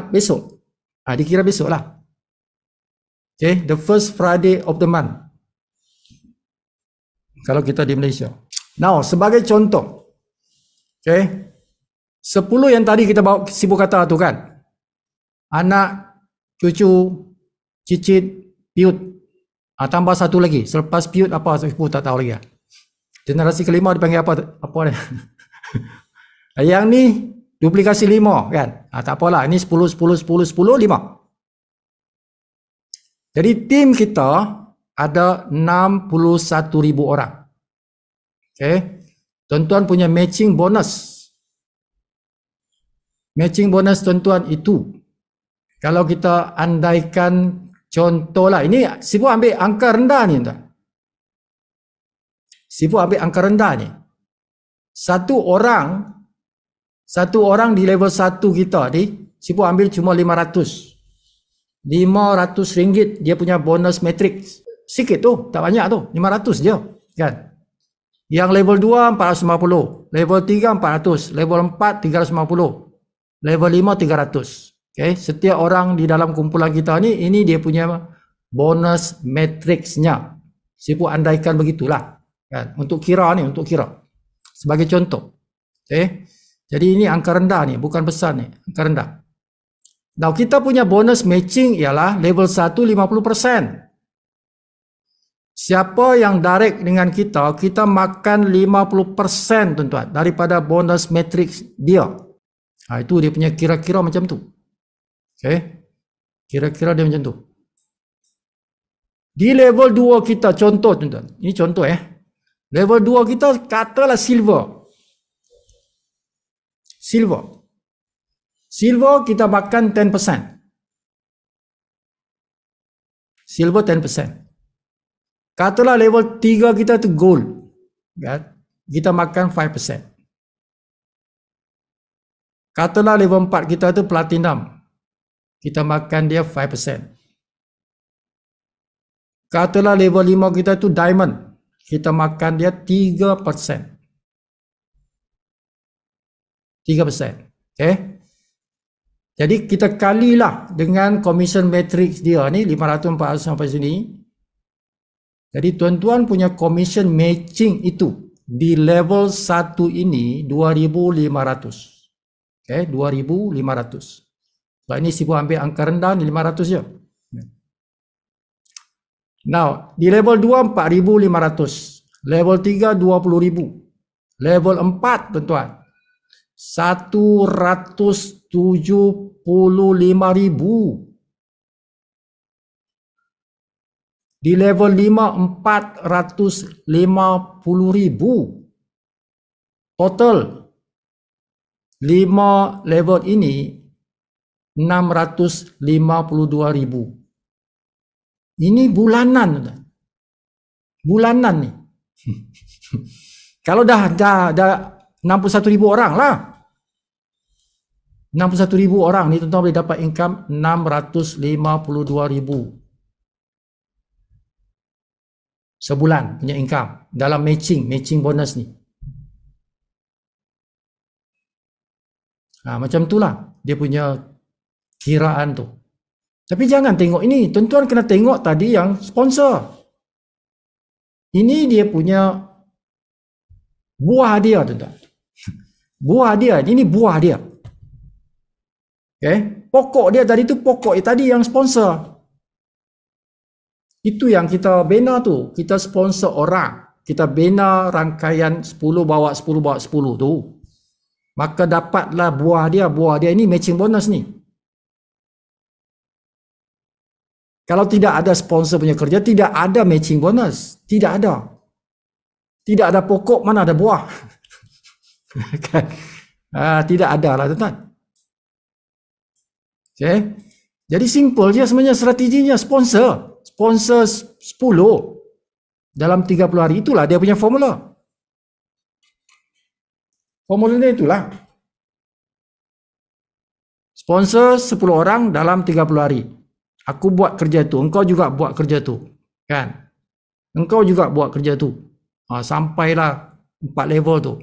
A: Besok. Dikira besok lah. Okay, the first Friday of the month. Kalau kita di Malaysia. Now, sebagai contoh. Okay. 10 yang tadi kita bawa sibuk kata tu kan. Anak, cucu, cicit, piut. Tambah satu lagi. Selepas piut apa? Saya pun tak tahu lagi. Generasi kelima dipanggil apa dia? Yang ni duplikasi 5 kan. Tak apalah. Ini 10, 5. Jadi tim kita ada 61,000 orang. Okay. Tuan-tuan punya matching bonus. Matching bonus tuan-tuan itu. Kalau kita andaikan contohlah. Ini sibuk ambil angka rendah ni tuan. Sibuk ambil angka rendah ni. Satu orang di level 1 kita ni sibuk ambil cuma 500. RM500 dia punya bonus matrix. Sikit tu, tak banyak tu. 500 je. Kan? Yang level 2 450, level 3 400, level 4 350, level 5 300. Okay? Setiap orang di dalam kumpulan kita ni, ini dia punya bonus matrixnya. Sibuk andaikan begitulah. Kan? Untuk kira ni, sebagai contoh. Okay? Jadi ini angka rendah ni, bukan besar ni, angka rendah. Now kita punya bonus matching ialah level 1 50%. Siapa yang direct dengan kita makan 50% tuan-tuan daripada bonus matrix dia. Itu dia punya kira-kira macam tu. Okay. Kira-kira dia macam tu. Di level 2 kita, contoh tuan-tuan. Ini contoh Level 2 kita katalah silver. Silver kita makan 10%. Silver 10%. Katalah level 3 kita tu gold. Kan? Kita makan 5%. Katalah level 4 kita tu platinum. Kita makan dia 5%. Katalah level 5 kita tu diamond. Kita makan dia 3%. 3%. Okay. Jadi kita kalilah dengan commission matrix dia ni 500-400 sampai sini. Jadi tuan-tuan punya commission matching itu di level 1 ini 2,500. Okay, 2,500. Sebab ini Sibu ambil angka rendah ni 500 je. Now, di level 2 4,500. Level 3 20,000. Level 4 tuan-tuan 175,000. Di level 5 450,000. Total 5 level ini 652,000. Ini bulanan. Bulanan ni. Kalau dah 61,000 orang lah. 61,000 orang ni tuan-tuan boleh dapat income 652,000 sebulan punya income dalam matching bonus ni. Macam itulah dia punya kiraan tu. Tapi jangan tengok ini, tuan-tuan kena tengok tadi yang sponsor. Ini dia punya buah dia tuan-tuan. Buah dia, ini buah dia. Okay? Pokok dia tadi tu pokok tadi yang sponsor. Itu yang kita bina tu. Kita sponsor orang. Kita bina rangkaian 10 bawa 10 bawa 10 tu. Maka dapatlah buah dia ini matching bonus ni. Kalau tidak ada sponsor punya kerja, tidak ada matching bonus. Tidak ada. Tidak ada pokok, mana ada buah. Tidak ada lah tuan-tuan. Okay. Jadi simple je sebenarnya strateginya sponsor. Sponsor 10 dalam 30 hari. Itulah dia punya formula. Formulanya itulah. Sponsor 10 orang dalam 30 hari. Aku buat kerja tu, engkau juga buat kerja tu. Kan? Engkau juga buat kerja tu. Sampailah 4 level tu.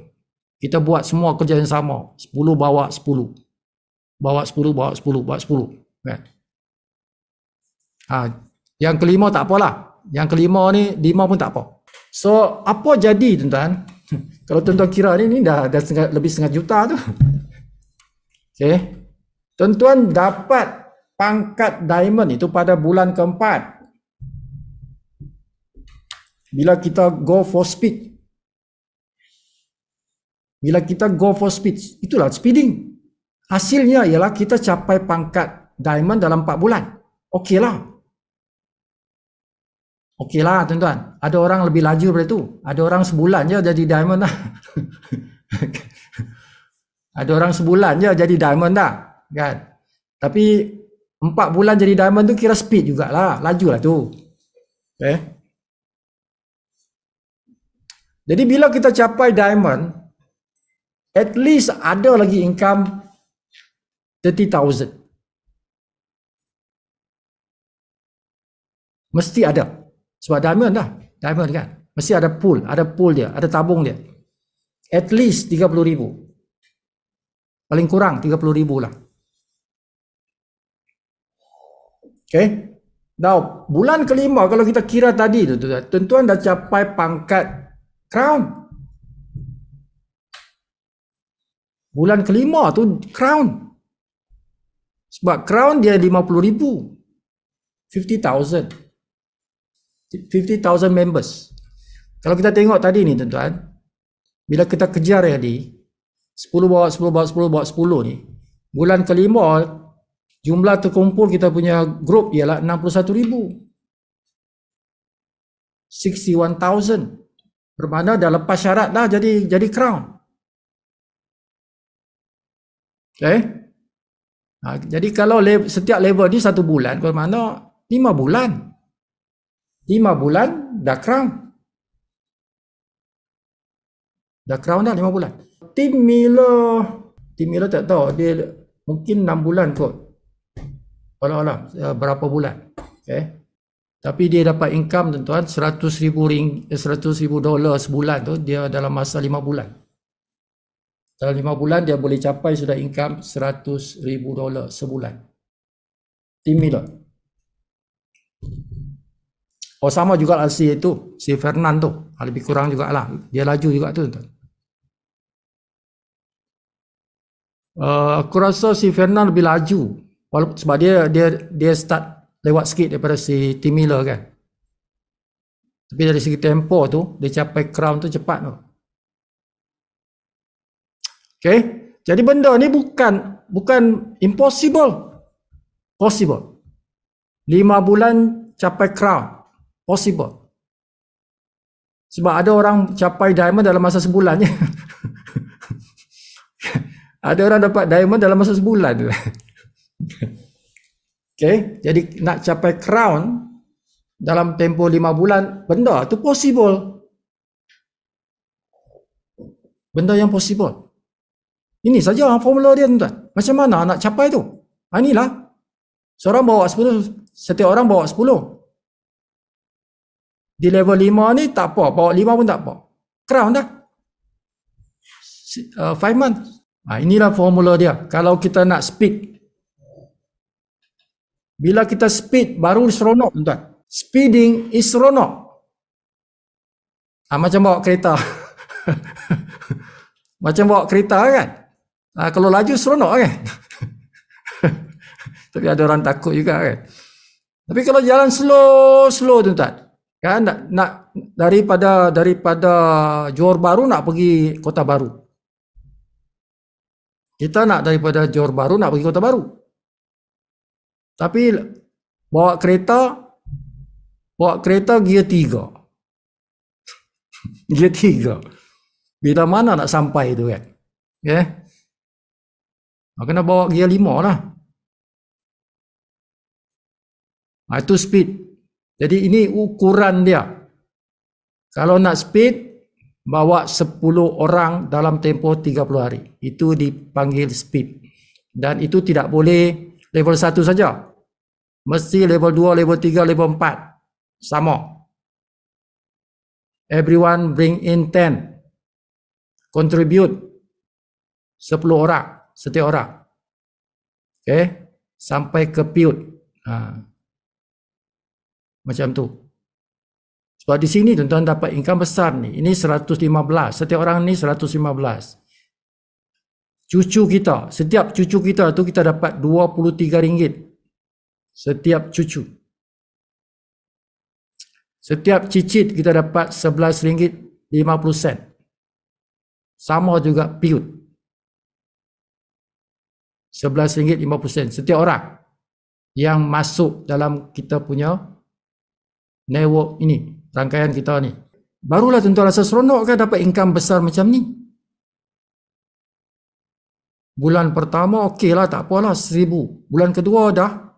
A: Kita buat semua kerja yang sama. 10 bawa 10. Bawa 10, bawa 10, bawa 10. Kan? Yang kelima tak apalah. Yang kelima ni 5 pun tak apa. So, apa jadi tuan-tuan? Kalau tuan-tuan kira ni dah lebih setengah juta tu. Okay. Tuan-tuan dapat pangkat diamond itu pada bulan keempat. Bila kita go for speed. Bila kita go for speed. Itulah speeding. Hasilnya ialah kita capai pangkat diamond dalam 4 bulan. Okeylah. Okeylah tuan-tuan. Ada orang lebih laju daripada itu. Ada orang sebulan je jadi diamond dah. Ada orang sebulan je jadi diamond dah. Kan? Tapi 4 bulan jadi diamond tu kira speed jugalah. Laju lah tu. Okay. Jadi bila kita capai diamond, at least ada lagi income 30,000. Mesti ada. Sebab diamond dah. Diamond kan. Mesti ada pool dia. Ada tabung dia. At least 30,000. Paling kurang 30,000 lah. Okay. Now, bulan kelima kalau kita kira tadi tu, tuan-tuan dah capai pangkat crown. Bulan kelima tu crown. Sebab crown dia 50,000. 50,000 members. Kalau kita tengok tadi ni tuan-tuan, bila kita kejar tadi 10 bawa 10 bawa 10 bawa 10 ni, bulan kelima jumlah terkumpul kita punya grup ialah 61,000. 61,000. Bermakna dah lepas syarat dah jadi crown. Okay. Jadi kalau setiap level ni 1 bulan, bermakna 5 bulan. 5 bulan dah crown. Dah crown dah 5 bulan. Tim Miller tak tahu, dia mungkin 6 bulan kot. Walau berapa bulan. Okay. Tapi dia dapat income tuan-tuan $100,000 sebulan tu, dia dalam masa 5 bulan. Dalam 5 bulan dia boleh capai sudah income $100,000 sebulan. Tim Miller. Oh, sama juga si Fernand tu. Lebih kurang jugalah. Dia laju juga tu tuan. Aku rasa si Fernand lebih laju. Sebab dia start lewat sikit daripada si Tim Miller kan. Tapi dari segi tempo tu, dia capai crown tu cepat tu. Okay. Jadi benda ni bukan impossible. Possible. 5 bulan capai crown. Possible. Sebab ada orang capai diamond dalam masa sebulan je. Ada orang dapat diamond dalam masa sebulan tu. Okay. Jadi nak capai crown dalam tempoh 5 bulan, benda tu possible. Benda yang possible. Ini saja formula dia tuan-tuan. Macam mana nak capai tu? Inilah. Seorang bawa 10, setiap orang bawa 10. Di level 5 ni tak apa, bawa 5 pun tak apa. Crown dah. 5 months. Inilah formula dia. Kalau kita nak speed. Bila kita speed, baru seronok tuan-tuan. Speeding is seronok. Macam bawa kereta. Macam bawa kereta kan. Kalau laju seronok kan. Tapi ada orang takut juga kan. Tapi kalau jalan slow tuan-tuan. Kan nak daripada Johor Bahru nak pergi Kota Baru. Kita nak daripada Johor Bahru nak pergi Kota Baru. Tapi bawa kereta gear 3. Gear 3. Bila mana nak sampai tu kan? Okay? Kena bawa gear 5 lah. Itu speed. Jadi ini ukuran dia. Kalau nak speed, bawa 10 orang dalam tempoh 30 hari. Itu dipanggil speed. Dan itu tidak boleh level 1 saja. Mesti level 2, level 3, level 4. Sama. Everyone bring in 10. Contribute 10 orang. Setiap orang. Okay. Sampai ke piut. Macam tu. Sebab di sini tuan-tuan dapat income besar ni. Ini 115. Setiap orang ni 115. Cucu kita. Setiap cucu kita tu kita dapat RM23. Setiap cucu. Setiap cicit kita dapat RM11.50. Sama juga piut. RM11.50. Setiap orang yang masuk dalam kita punya network ini. Rangkaian kita ni. Barulah tuan-tuan rasa seronok kan dapat income besar macam ni. Bulan pertama okey lah, tak apalah, 1,000. Bulan kedua dah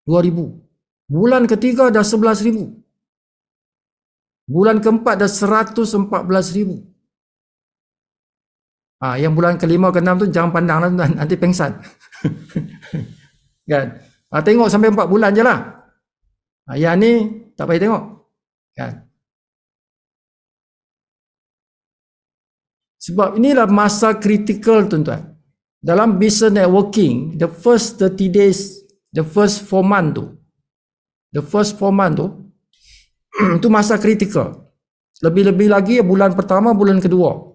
A: 2,000. Bulan ketiga dah 11,000. Bulan keempat dah 114,000. Yang bulan kelima ke-6 tu jangan pandang lah, nanti pengsan. Kan? Tengok sampai 4 bulan je lah. Yang ni tak payah tengok. Kan? Sebab inilah masa kritikal tuan-tuan. Dalam business networking, the first 30 days, the first 4 months tu, itu masa kritikal. Lebih-lebih lagi bulan pertama, bulan kedua.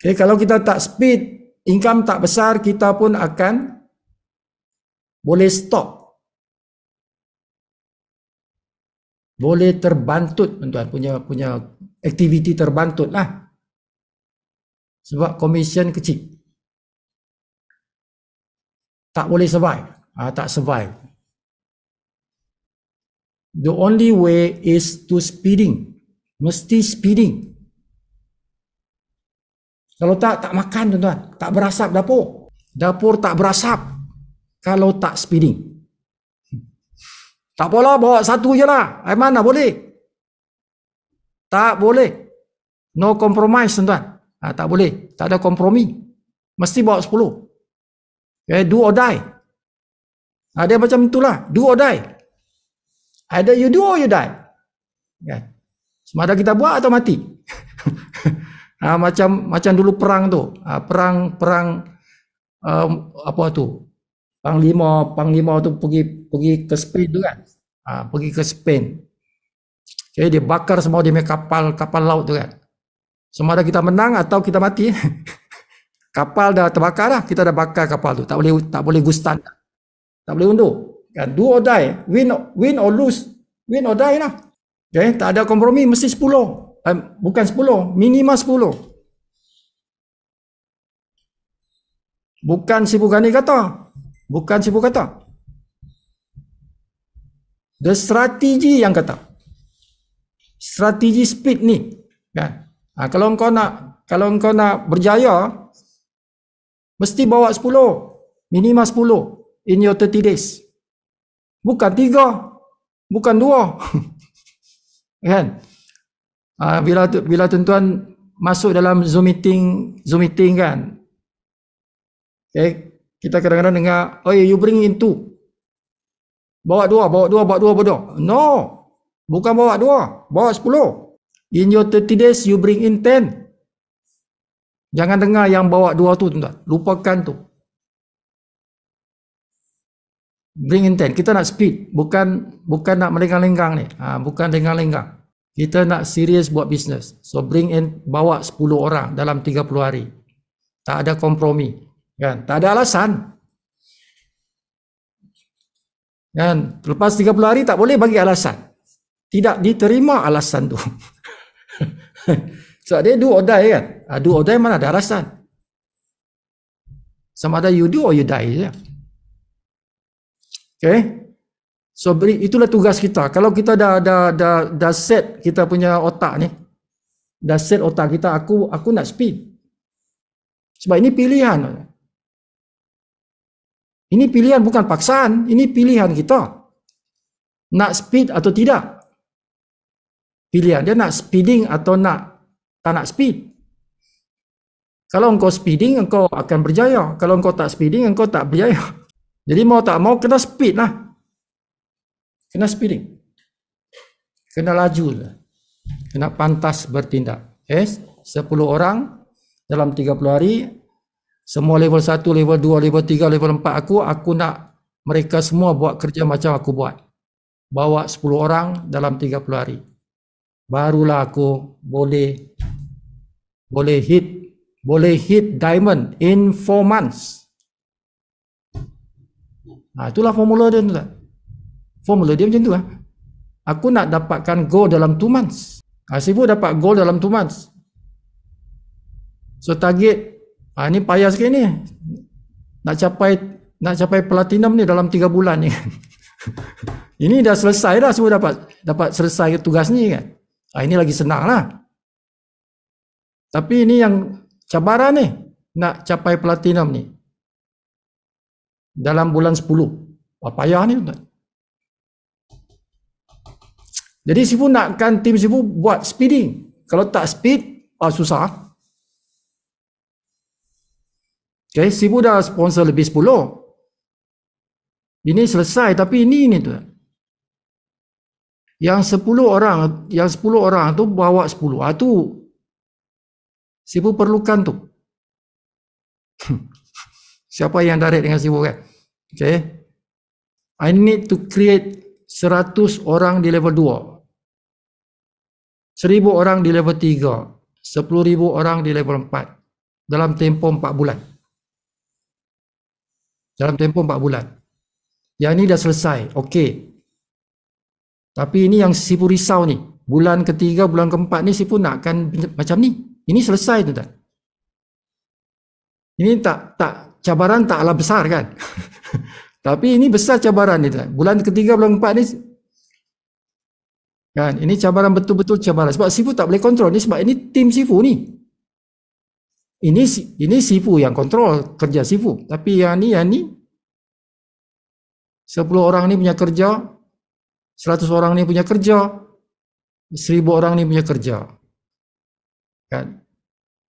A: Okay, kalau kita tak speed, income tak besar, kita pun akan boleh stop. Boleh terbantut tuan-tuan, punya aktiviti terbantut lah. Sebab komisen kecil. Tak boleh survive. Tak survive. The only way is to speeding. Mesti speeding. Kalau tak makan tuan-tuan. Tak berasap dapur. Dapur tak berasap kalau tak speeding. Tak apalah, bawa satu je lah. Mana boleh? Tak boleh. No compromise tuan-tuan. Tak boleh. Tak ada kompromi. Mesti bawa 10. Okay, do or die. Dia macam itulah. Do or die. Either you do or you die. Okay. Sama ada kita buat atau mati. Macam dulu perang tu. Perang apa tu? Panglima tu pergi ke Spain tu kan. Pergi ke Spain. Okay, dia bakar semua dia punya kapal laut tu kan. Sama ada kita menang atau kita mati. Kapal dah terbakar dah, kita dah bakar kapal tu. Tak boleh gustan. Tak boleh undur. Kan, do or die, win or lose, win or die lah. Okay, tak ada kompromi, mesti 10. Bukan 10, minimal 10. Bukan Sibu Ghani kata. Bukan Sibu kata. The strategi yang kata. Strategi speed ni. Kan? Kalau engkau nak berjaya, mesti bawa 10. Minimal 10 in your 30 days. Bukan 3. Bukan 2. Kan? Bila tuan-tuan masuk dalam Zoom meeting kan. Okay. Kita kadang-kadang dengar, oh you bring in 2. Bawa 2. No. Bukan bawa 2. Bawa 10. In your 30 days, you bring in 10. Jangan dengar yang bawa 2 tu, tuan-tuan. Lupakan tu. Bring in 10. Kita nak speed. Bukan nak melenggang-lenggang ni. Bukan lenggang-lenggang. Kita nak serius buat bisnes. So, bring in, bawa 10 orang dalam 30 hari. Tak ada kompromi. Kan? Tak ada alasan. Kan? Lepas 30 hari tak boleh bagi alasan. Tidak diterima alasan tu. So dia do or die kan. Do or die mana ada alasan. Sama ada you do or you die je. Okay. So itulah tugas kita. Kalau kita dah set kita punya otak ni. Dah set otak kita, aku nak speed. Sebab ini pilihan. Ini pilihan bukan paksaan. Ini pilihan kita. Nak speed atau tidak. Pilihan dia nak speeding atau tak nak speed. Kalau engkau speeding, engkau akan berjaya. Kalau engkau tak speeding, engkau tak berjaya. Jadi mau tak mau kena speed lah. Kena speeding. Kena laju lah. Kena pantas bertindak. Yes? 10 orang dalam 30 hari. Semua level 1, level 2, level 3, level 4 aku nak mereka semua buat kerja macam aku buat. Bawa 10 orang dalam 30 hari. Barulah aku boleh hit diamond in 4 months. Itulah formula dia tuan. Formula dia macam tu lah. Aku nak dapatkan goal dalam 2 months. Sifu dapat goal dalam 2 months. So target ni payah sikit ni. Nak capai platinum ni dalam 3 bulan ni. Ini dah selesai dah, semua dapat selesai tugas ni kan. Ini lagi senang lah. Tapi ini yang cabaran ni. Nak capai platinum ni. Dalam bulan 10. Payah ni tuan. Jadi Sifu nakkan tim Sifu buat speeding. Kalau tak speed, susah. Okay, Sifu dah sponsor lebih 10. Ini selesai, tapi ini tuan. Yang 10 orang tu bawa 10. Tu Sifu perlukan tu. Siapa yang direct dengan Sifu kan? Okay. I need to create 100 orang di level 2. 1000 orang di level 3. 10,000 orang di level 4. Dalam tempoh 4 bulan. Dalam tempoh 4 bulan. Yang ini dah selesai. Okey. Tapi ini yang Sifu risau ni. Bulan ketiga, bulan keempat ni Sifu nakkan macam ni. Ini selesai tu tak? Ini tak cabaran taklah besar kan? Tapi ini besar cabaran ni tak? Bulan ketiga, bulan keempat ni Kan, ini cabaran betul-betul cabaran. Sebab Sifu tak boleh kontrol ni, sebab ini tim Sifu ni. Ini Sifu yang kontrol kerja Sifu. Tapi yang ni 10 orang ni punya kerja, 100 orang ni punya kerja, 1000 orang ni punya kerja. Kan?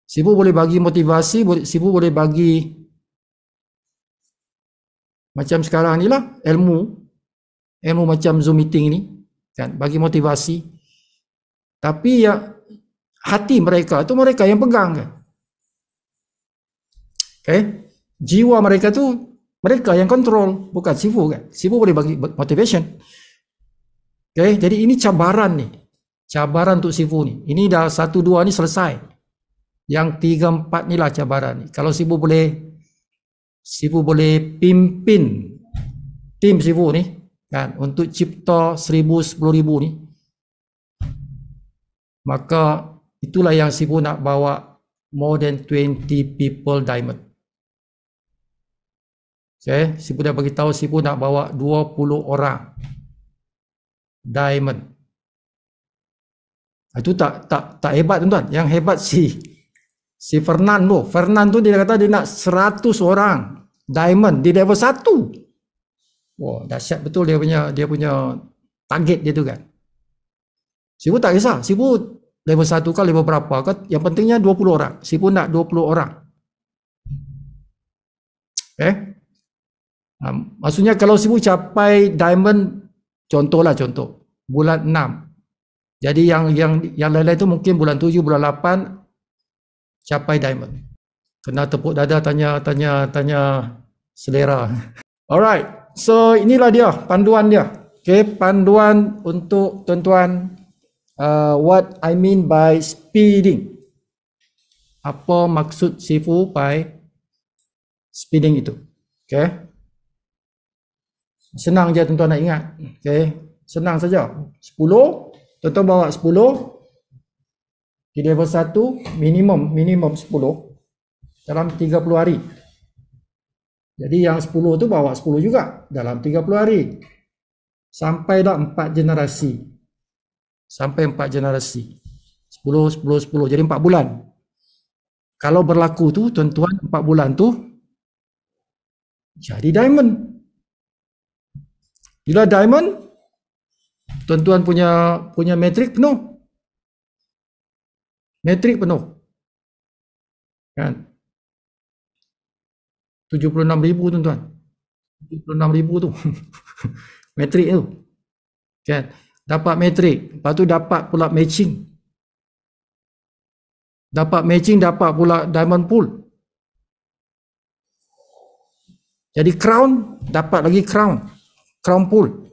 A: Sifu boleh bagi motivasi, Sifu boleh bagi macam sekarang ni lah, ilmu macam Zoom meeting ni, kan, bagi motivasi. Tapi ya hati mereka tu mereka yang pegang, kan. Okay? Jiwa mereka tu mereka yang kontrol, bukan Sifu, kan. Sifu boleh bagi motivation. Okay? Jadi ini cabaran ni. Cabaran untuk Sifu ni. Ini dah 1 2 ni selesai. Yang 3 4 ni lah cabaran ni. Kalau Sifu boleh pimpin tim Sifu ni, kan, untuk cipta 1000 10,000 ni, maka itulah yang Sifu nak bawa more than 20 people diamond. Okay, Sifu dah bagi tahu Sifu nak bawa 20 orang diamond. Itu tak hebat, tuan-tuan. Yang hebat si Fernando dia kata dia nak 100 orang diamond di level 1. Wah, dahsyat betul dia punya target dia tu, kan. Sifu tak kisah, Sifu level 1 ke level berapa ke, yang pentingnya 20 orang. Sifu nak 20 orang. Okay? Maksudnya kalau Sifu capai diamond, contoh bulan 6. Jadi yang lain-lain tu mungkin bulan 7, bulan 8 capai diamond. Kena tepuk dada tanya selera. Alright. So inilah dia panduan dia. Okay, panduan untuk tuan-tuan, what I mean by speeding. Apa maksud Sifu by speeding itu? Okay. Senang je tuan-tuan nak ingat. Okay. Senang saja. 10, tuan-tuan bawa 10 di level 1, minimum 10 dalam 30 hari. Jadi yang 10 tu bawa 10 juga dalam 30 hari. Sampai dah 4 generasi. Sampai 4 generasi. 10, 10, 10. Jadi 4 bulan. Kalau berlaku tu, tuan-tuan, 4 bulan tu jadi diamond. Bila diamond, tuan-tuan punya metrik penuh. Metrik penuh. Kan? 76,000 tuan-tuan. 76,000 tu. Metrik tu. Kan? Dapat metrik. Lepas tu dapat pula matching. Dapat matching, dapat pula diamond pool. Jadi crown, dapat lagi crown. Crown pool.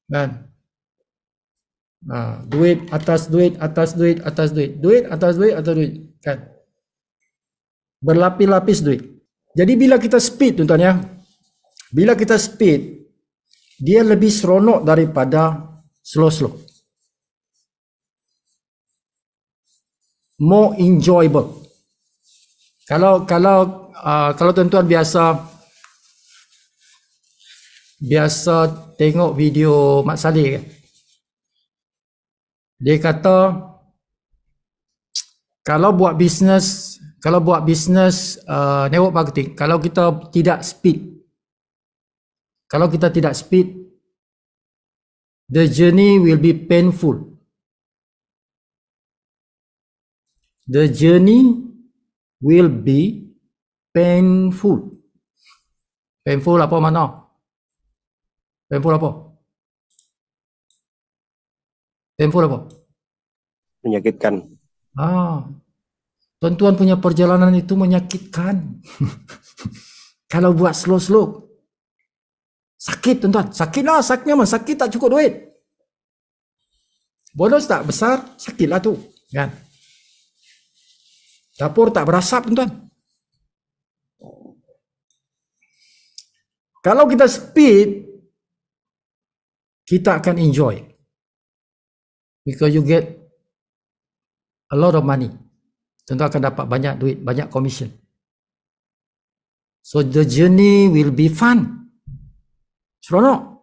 A: Kan? Duit atas duit, atas duit, atas duit. Duit atas duit, atas duit. Kan? Berlapis-lapis duit. Jadi bila kita speed, tuan-tuan ya. Bila kita speed, dia lebih seronok daripada slow-slow. More enjoyable. Kalau tuan-tuan biasa tengok video Mat Saleh, kan? Dia kata kalau buat bisnes network marketing, kalau kita tidak speed, the journey will be painful. The journey will be painful. Painful apa makna? Painful apa? Painful apa?
B: Menyakitkan.
A: Tuan-tuan punya perjalanan itu menyakitkan. Kalau buat slow-slow, sakit tuan-tuan. Sakitlah, sakit memang sakit, tak cukup duit. Bonus tak besar, sakitlah tu, kan? Dapur tak berasap tuan-tuan. Kalau kita speed, kita akan enjoy. Because you get a lot of money. Tuan-tuan akan dapat banyak duit, banyak commission. So the journey will be fun. Seronok.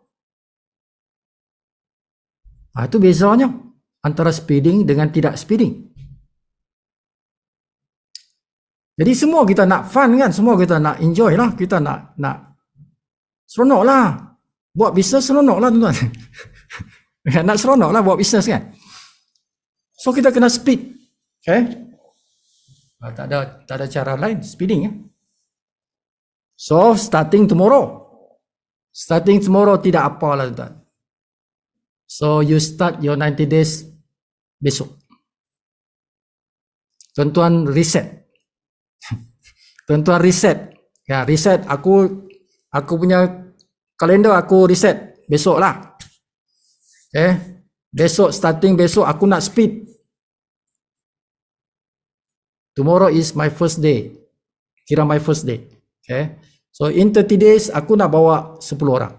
A: Itu bezanya antara speeding dengan tidak speeding. Jadi semua kita nak fun kan, semua kita nak enjoy lah, kita nak seronok lah. Buat bisnes seronok lah tuan-tuan. Nak seronok lah buat bisnes kan. So kita kena speed. Okay. Tak ada cara lain, speeding ya. So starting tomorrow tidak apa lah tuan. So you start your 90 days besok. Tuan-tuan reset. Tuan-tuan reset. Ya, reset aku punya kalender aku reset besok lah. Okay. Besok starting besok aku nak speed. Tomorrow is my first day. Kira my first day. Okay. So in 30 days aku nak bawa 10 orang.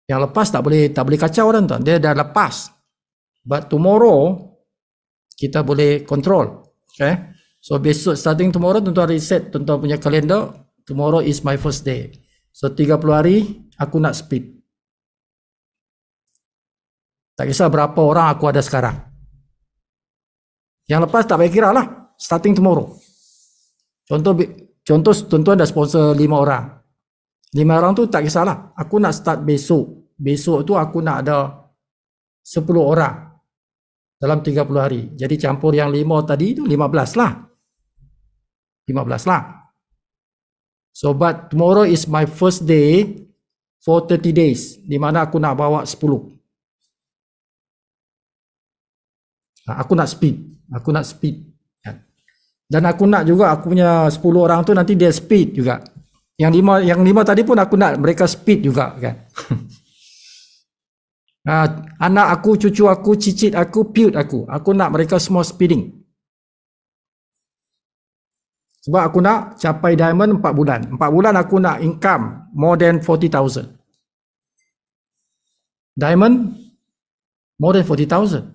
A: Yang lepas tak boleh kacau orang tuan. Dia dah lepas. But tomorrow kita boleh control. Okay. So besok starting tomorrow tuan-tuan reset tuan-tuan punya kalender. Tomorrow is my first day. So 30 hari aku nak speed. Tak kisah berapa orang aku ada sekarang. Yang lepas tak payah kira lah. Starting tomorrow. Contoh tuan-tuan dah sponsor 5 orang. 5 orang tu tak kisahlah. Aku nak start besok. Besok tu aku nak ada 10 orang. Dalam 30 hari. Jadi campur yang 5 tadi tu 15 lah. 15 lah. So but tomorrow is my first day for 30 days. Di mana aku nak bawa 10. Aku nak speed. Dan aku nak juga aku punya 10 orang tu nanti dia speed juga. Yang 5 tadi pun aku nak mereka speed juga kan. Anak aku, cucu aku, cicit aku, piut aku nak mereka semua speeding. Sebab aku nak capai diamond 4 bulan. 4 bulan aku nak income more than 40,000. Diamond more than 40,000.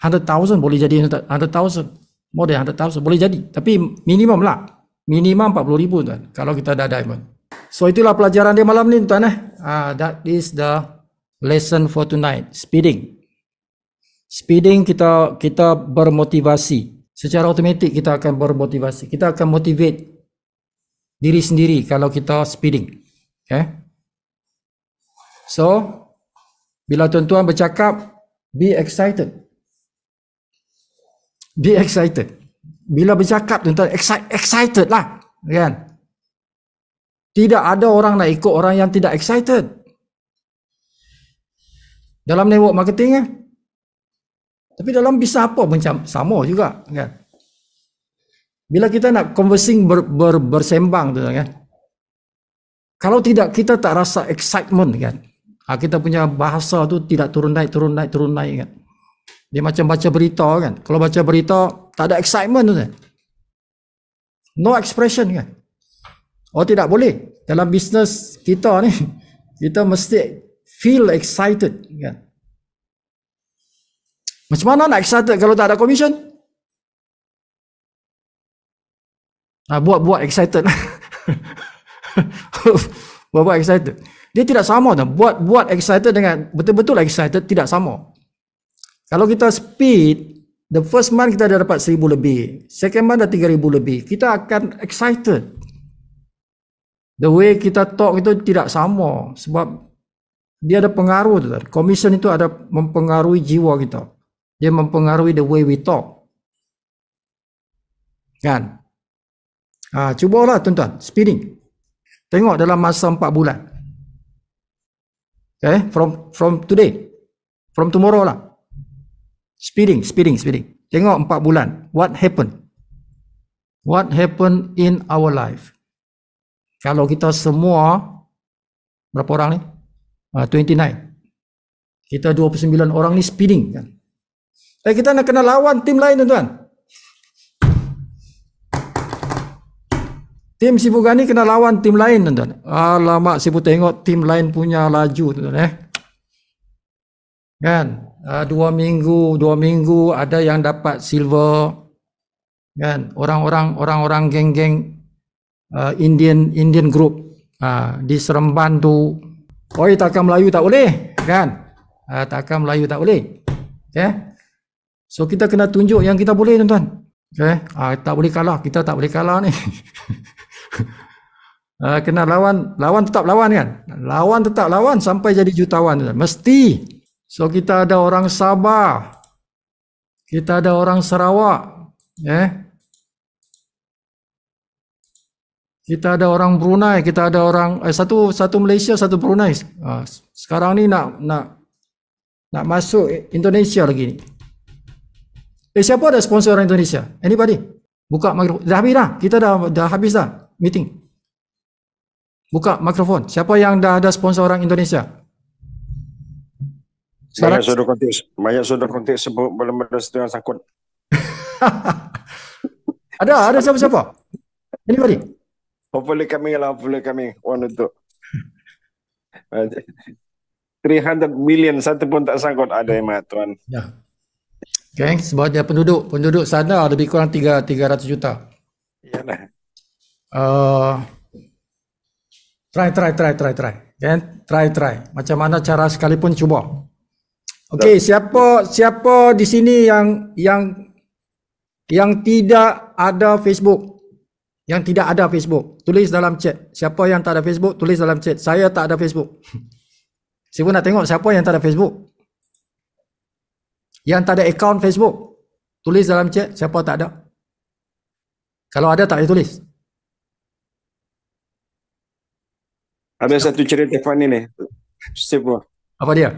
A: 100,000 boleh jadi 100,000. More than 100,000 boleh jadi. Tapi minimum lah. Minimum 40,000 tuan. Kalau kita dah diamond. So itulah pelajaran dia malam ni tuan. That is the lesson for tonight. Speeding. Speeding kita bermotivasi. Secara automatik kita akan bermotivasi. Kita akan motivate diri sendiri kalau kita speeding. Okay. So bila tuan-tuan bercakap, be excited. Be excited. Bila bercakap tuan-tuan excited lah, kan? Tidak ada orang nak ikut orang yang tidak excited. Dalam network marketing tapi dalam bisnes apa macam sama juga, kan? Bila kita nak conversing bersembang tuan kan. Kalau tidak kita tak rasa excitement kan. Kita punya bahasa tu tidak turun naik kan. Dia macam baca berita kan. Kalau baca berita tak ada excitement tu kan. No expression kan. Oh tidak boleh. Dalam bisnes kita ni kita mesti feel excited kan. Macam mana nak excited kalau tak ada commission? Buat excited. buat excited. Dia tidak sama dah. Buat excited dengan betul-betul excited tidak sama. Kalau kita speed, the first month kita dah dapat 1,000 lebih. Second month dah 3,000 lebih. Kita akan excited. The way kita talk itu tidak sama. Sebab dia ada pengaruh tu. Commission itu ada mempengaruhi jiwa kita. Dia mempengaruhi the way we talk. Kan? Cubalah tuan-tuan, speeding. Tengok dalam masa 4 bulan. Okay, from today. From tomorrow lah. Speeding. Tengok 4 bulan. What happened? What happened in our life? Kalau kita semua, berapa orang ni? 29. Kita 29 orang ni speeding kan. Kita nak kena lawan tim lain tuan-tuan. Tim Sibugani kena lawan tim lain tuan-tuan. Alamak, Sibu tengok tim lain punya laju tuan-tuan kan. 2 minggu ada yang dapat silver kan. Orang-orang geng-geng Indian group di Seremban tu, oi takkan Melayu tak boleh kan, takkan Melayu tak boleh. Okay? So kita kena tunjuk yang kita boleh tuan-tuan. Okay? Tak boleh kalah, kita tak boleh kalah ni. Kena lawan tetap lawan kan, lawan tetap lawan sampai jadi jutawan tuan. Mesti. So kita ada orang Sabah, kita ada orang Sarawak, kita ada orang Brunei, kita ada orang satu Malaysia, satu Brunei. Sekarang ni nak masuk Indonesia lagi ni. Siapa ada sponsor orang Indonesia? Anybody? Buka mikrofon. Dah habis dah. Kita dah habis dah meeting. Buka mikrofon. Siapa yang dah ada sponsor orang Indonesia?
B: Banyak sudah kontak sebut belum ada sedang sangkut.
A: Ada siapa? Anybody?
B: Hopefully kami one untuk 300 million satu pun tak sangkut ada yang tuan.
A: Ya. Okay, sebab dia penduduk sana lebih kurang 300 juta.
B: Iyalah.
A: Try. Okay? Try. Macam mana cara sekalipun cuba. Okey, siapa di sini yang tidak ada Facebook? Yang tidak ada Facebook, tulis dalam chat. Siapa yang tak ada Facebook, tulis dalam chat. Saya tak ada Facebook. Siapa nak tengok siapa yang tak ada Facebook? Yang tak ada akaun Facebook, tulis dalam chat siapa tak ada. Kalau ada tak payah tulis.
B: Ada satu cerita funny ni. Steve.
A: Apa dia?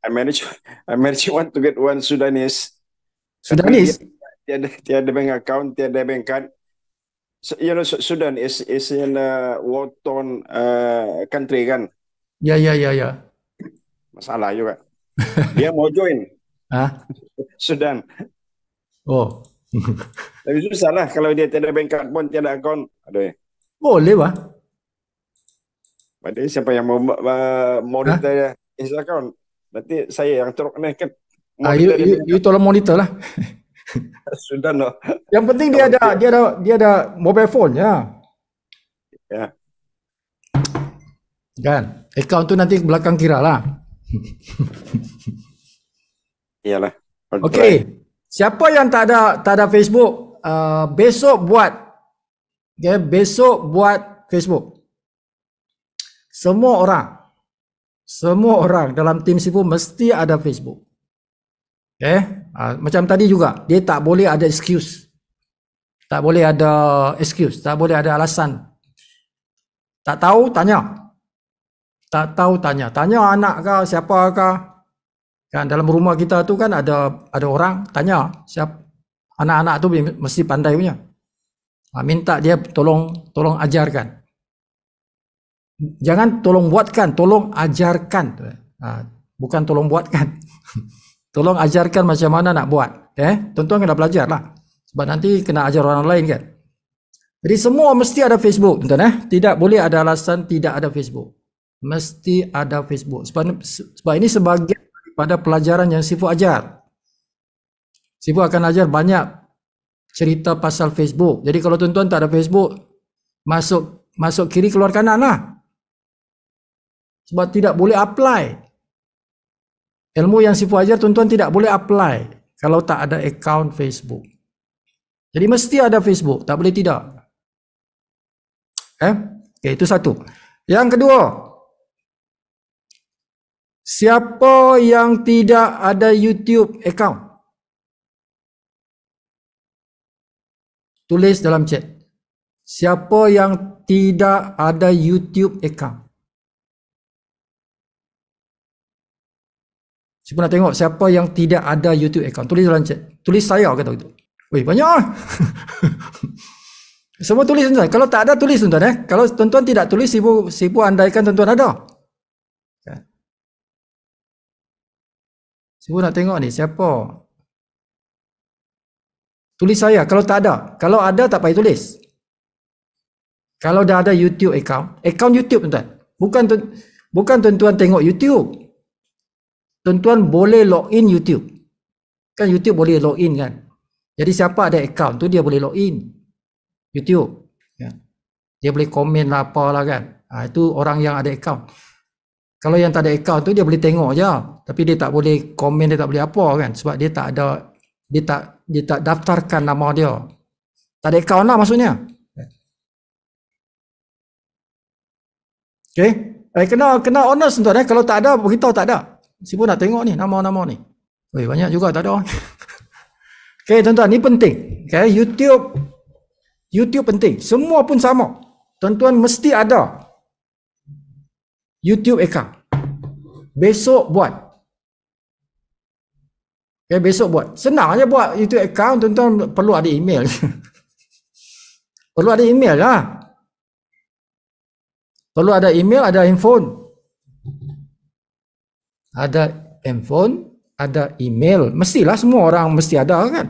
B: I managed want to get one Sudanese.
A: Sudanese?
B: Tiada bank account, tiada bank card. So, Sudan is in a war-torn country kan.
A: Ya.
B: Masalah juga. Dia mau join. Sudan.
A: Oh.
B: Tapi susah lah kalau dia tiada bank card pun tiada account. Aduh.
A: Boleh bah.
B: Berarti siapa yang mau detail his account? Berarti saya yang teruk ni kan.
A: You tolong monitor lah.
B: Sudan loh.
A: Yang penting dia ada mobile phone ya.
B: Ya.
A: Kan? Account tu nanti belakang kira lah.
B: Iyalah.
A: Okey. Siapa yang tak ada Facebook, besok buat. Okay, besok buat Facebook. Semua orang dalam tim Sifu mesti ada Facebook. Macam tadi juga, dia tak boleh ada excuse. Tak boleh ada excuse, tak boleh ada alasan. Tak tahu tanya. Tak tahu tanya. Tanya anak kah, siapa kah? Kan dalam rumah kita tu kan ada orang tanya, siapa anak-anak tu mesti pandai punya. Minta dia tolong ajarkan. Jangan tolong buatkan, tolong ajarkan. Bukan tolong buatkan. Tolong ajarkan macam mana nak buat. Tuan-tuan kena belajar lah. Sebab nanti kena ajar orang lain kan. Jadi semua mesti ada Facebook, tuan-tuan. Tidak boleh ada alasan tidak ada Facebook. Mesti ada Facebook. Sebab ini sebagian daripada pelajaran yang Sifu ajar. Sifu akan ajar banyak cerita pasal Facebook. Jadi kalau tuan-tuan tak ada Facebook, masuk kiri keluar kanan lah. Sebab tidak boleh apply. Ilmu yang Sifu ajar tuan-tuan tidak boleh apply kalau tak ada akaun Facebook. Jadi mesti ada Facebook, tak boleh tidak. Okay, itu satu. Yang kedua, siapa yang tidak ada YouTube account? Tulis dalam chat. Siapa yang tidak ada YouTube account? Siapa nak tengok siapa yang tidak ada YouTube account? Tulis dalam chat. Tulis saya kata gitu. Weh, banyak lah. Semua tulis tuan-tuan. Kalau tak ada tulis tuan-tuan. Kalau tuan-tuan tidak tulis, Sifu andaikan tuan-tuan ada. Sifu nak tengok ni siapa. Tulis saya kalau tak ada. Kalau ada tak payah tulis. Kalau dah ada YouTube account YouTube tuan-tuan. Bukan tuan-tuan tengok YouTube. Tuan-tuan boleh login YouTube. Kan YouTube boleh login kan. Jadi siapa ada account tu dia boleh login YouTube. Ya. dia boleh komen lah apalah kan. Itu orang yang ada akaun. Kalau yang tak ada akaun tu dia boleh tengok je, tapi dia tak boleh komen, dia tak boleh apa kan, sebab dia tak ada, dia tak daftarkan nama dia. Tak ada akaun lah maksudnya. Okey. Kena honest tuan kalau tak ada beritahu tak ada. Siapa nak tengok ni nama-nama ni. Banyak juga tak ada. Okey tuan-tuan, ni penting. Okey, YouTube penting. Semua pun sama. Tuan-tuan mesti ada YouTube account. Besok buat. Okey, besok buat. Senang aja buat YouTube account, tuan-tuan perlu ada email. Perlu ada email lah. Perlu ada email, ada handphone. Ada handphone, ada email. Mestilah semua orang mesti ada kan.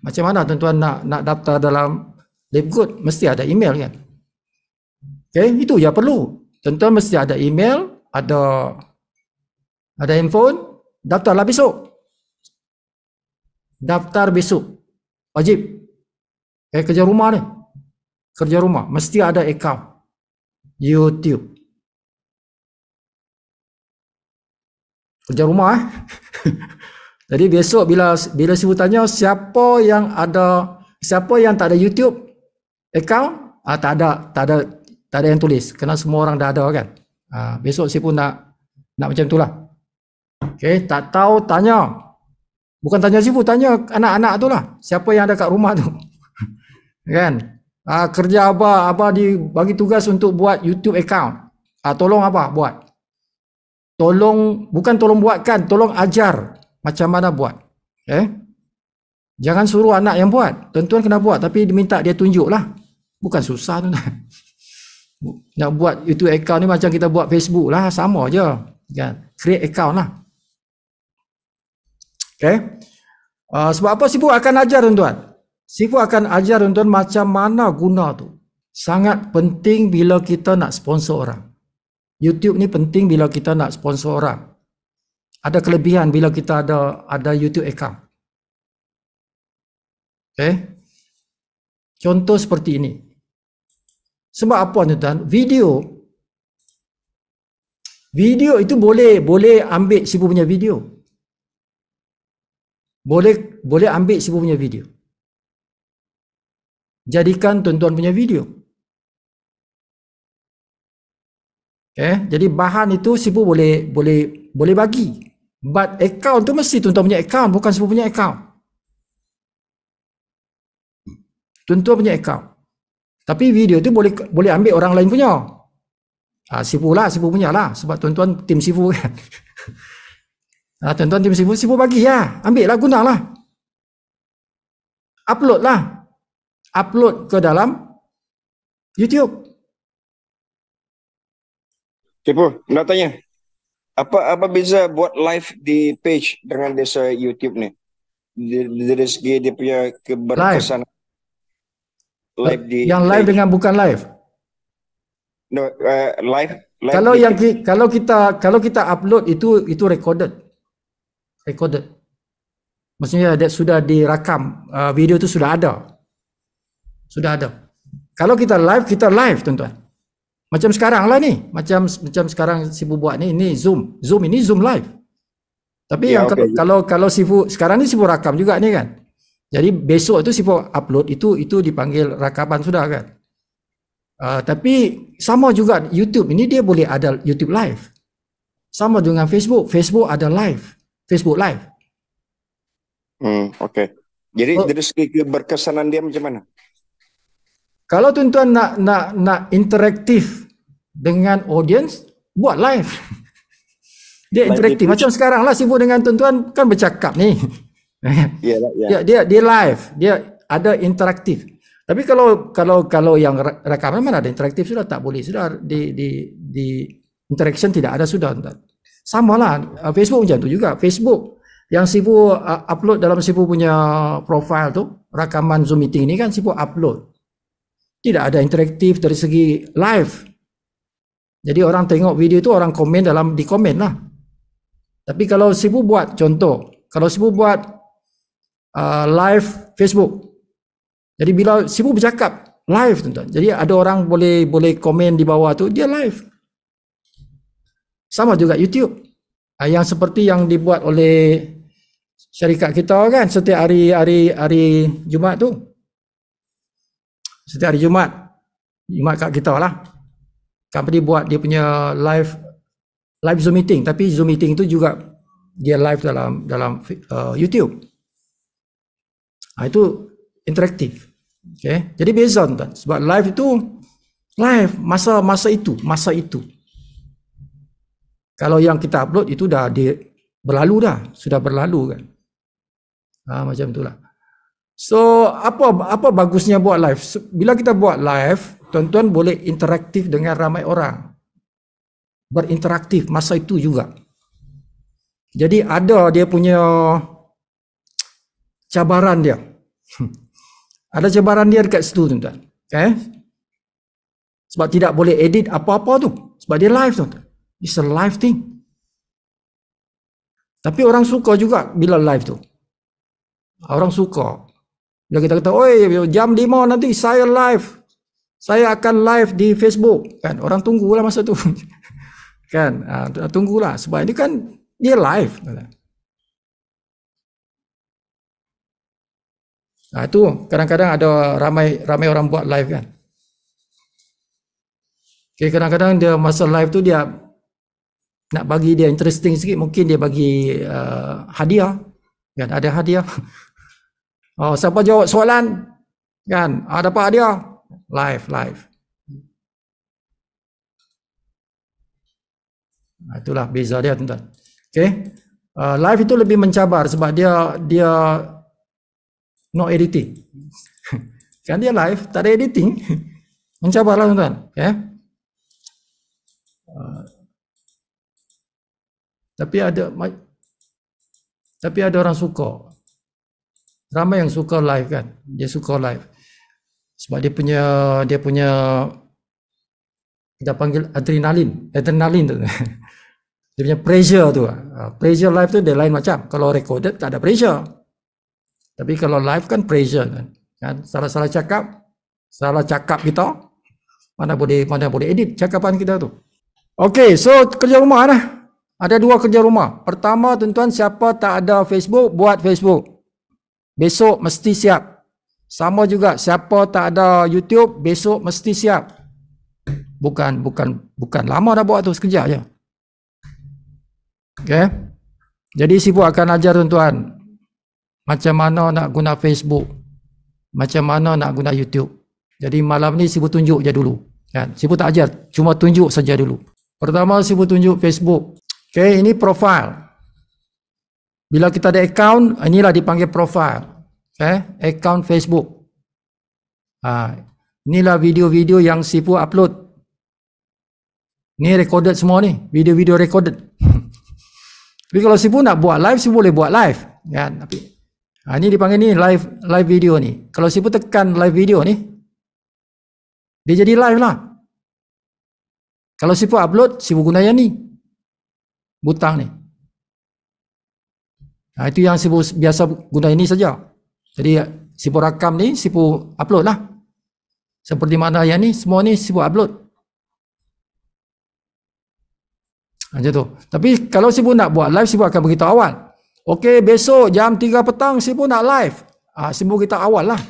A: Macam mana tuan-tuan nak daftar dalam LiveGood, mesti ada email kan. Okey, itu je perlu. Tuan-tuan mesti ada email, ada handphone, daftarlah besok. Daftar besok. Wajib. Kerja rumah ni. Kerja rumah mesti ada akaun YouTube. Kerja rumah Jadi besok bila sibu tanya siapa yang tak ada YouTube account, tak ada yang tulis, kerana semua orang dah ada kan. Besok sibu nak macam itulah. Okey, tak tahu tanya. Bukan tanya sibu, tanya anak-anak tu lah. Siapa yang ada kat rumah tu. Kan? Kerja Abah dibagi tugas untuk buat YouTube account. Tolong Abah buat. Bukan tolong buatkan, tolong ajar macam mana buat. Jangan suruh anak yang buat. Tuan-tuan kena buat, tapi diminta dia tunjuk lah. Bukan susah tu. Nak buat YouTube account ni macam kita buat Facebook lah, sama je kan. Create account lah. Sebab apa Sifu akan ajar tuan-tuan? Sifu akan ajar tuan-tuan macam mana guna tu. Sangat penting bila kita nak sponsor orang. YouTube ni penting bila kita nak sponsor orang. Ada kelebihan bila kita ada YouTube account. Contoh seperti ini. Sebab apa tuan-tuan? Video itu boleh ambil Sifu punya video. Boleh ambil Sifu punya video. Jadikan tuan-tuan punya video. Jadi bahan itu Sifu boleh bagi. But account tu mesti tuan-tuan punya account, bukan Sifu punya account. Tuan-tuan punya account. Tapi video tu boleh ambil orang lain punya. Sifu punya lah, sebab tuan-tuan tim Sifu kan. Tuan-tuan tim Sifu bagi lah, ambil lah, guna lah. Upload ke dalam YouTube.
B: Sifu, nak tanya. Apa beza buat live di page dengan desa YouTube ni? Dari segi dia punya keberkesan. Live di
A: yang live page dengan bukan live.
B: No, live
A: kalau kita upload itu recorded. Maksudnya sudah direkam, video itu sudah ada. Kalau kita live tuan-tuan. Macam sekarang lah ni, macam sekarang Sifu buat ni Zoom ini Zoom live. Tapi kalau Sifu sekarang ni Sifu rakam juga ni kan. Jadi besok itu Sifu upload itu dipanggil rakaman sudah kan. Tapi sama juga YouTube ini dia boleh ada YouTube live. Sama dengan Facebook ada live, Facebook live.
B: Okey. Jadi dari segi keberkesanan dia macam mana?
A: Kalau tuan-tuan nak interaktif dengan audience, buat live. Dia interaktif macam sekarang lah Sifu dengan tuan-tuan kan bercakap ni. Dia live, dia ada interaktif. Tapi kalau yang rakaman mana ada interaktif, sudah tak boleh, sudah di interaction tidak ada sudah. Samalah Facebook macam tu juga. Facebook yang Sifu upload dalam Sifu punya profile tu, rakaman Zoom meeting ni kan Sifu upload. Tidak ada interaktif dari segi live. Jadi orang tengok video tu, orang komen di komen lah. Tapi kalau Sifu buat contoh, kalau Sifu buat live Facebook, jadi bila Sifu bercakap, live tuan-tuan. Jadi ada orang boleh komen di bawah tu, dia live. Sama juga YouTube. Yang seperti yang dibuat oleh syarikat kita kan setiap hari Jumaat tu. Setiap hari Jumaat kat kita lah. Company buat dia punya live Zoom meeting, tapi Zoom meeting tu juga dia live dalam YouTube. Itu interaktif. Okay. Jadi beza tuan. Sebab live itu live masa itu. Kalau yang kita upload itu dah berlalu dah, sudah berlalu kan. Macam itulah. So apa bagusnya buat live? Bila kita buat live, tuan-tuan boleh interaktif dengan ramai orang. Berinteraktif masa itu juga. Jadi ada dia punya cabaran dia. Ada cabaran dia dekat situ tuan-tuan. Okay? Sebab tidak boleh edit apa-apa tu. Sebab dia live tuan-tuan. It's a live thing. Tapi orang suka juga bila live tu. Orang suka. Bila kita kata, oi jam 5 nanti saya live. Saya akan live di Facebook. Kan? Orang tunggulah masa tu. Kan? Tunggulah. Sebab ini kan dia live. Itu kadang-kadang ada ramai orang buat live kan. Okay, kadang-kadang dia masa live tu dia nak bagi dia interesting sikit, mungkin dia bagi hadiah kan, ada hadiah. Siapa jawab soalan kan, dapat hadiah. Live. Itulah beza dia tuan-tuan. Okay, live itu lebih mencabar sebab dia no editing. Kan dia live, tak ada editing. Mencabarlah tuan-tuan. Okay. Tapi ada orang suka. Ramai yang suka live kan. Dia suka live. Sebab dia punya kita panggil adrenalin tu. Dia punya pressure tu. Pressure live tu dia lain macam. Kalau recorded tak ada pressure. Tapi kalau live kan pressure kan. Salah cakap kita, mana boleh edit cakapan kita tu. Okay, so kerja rumah lah. Ada 2 kerja rumah. Pertama tuan-tuan, siapa tak ada Facebook, buat Facebook. Besok mesti siap. Sama juga, siapa tak ada YouTube, besok mesti siap. Bukan lama dah buat tu, sekejap je. Okay. Jadi Sifu akan ajar tuan-tuan macam mana nak guna Facebook, macam mana nak guna YouTube. Jadi malam ni Sifu tunjuk je dulu. Kan? Sifu tak ajar, cuma tunjuk saja dulu. Pertama Sifu tunjuk Facebook. Okay, ini profile. Bila kita ada account, inilah dipanggil profile. Okay, account Facebook. Inilah video-video yang Sifu upload. Ni recorded semua ni, video-video recorded. Tapi kalau Sifu nak buat live, Sifu boleh buat live. Kan? Tapi ini dipanggil ni live video ni. Kalau Sifu tekan live video ni, dia jadi live lah. Kalau Sifu upload, Sifu guna yang ni. Butang ni. Itu yang Sifu biasa guna ini saja. Jadi Sifu rakam ni, Sifu upload lah. Seperti mana yang ni, semua ni Sifu upload. Macam tu. Tapi kalau Sifu nak buat live, Sifu akan beritahu awal. Okey, besok jam 3 petang Sifu nak live. Sifu beritahu awal lah.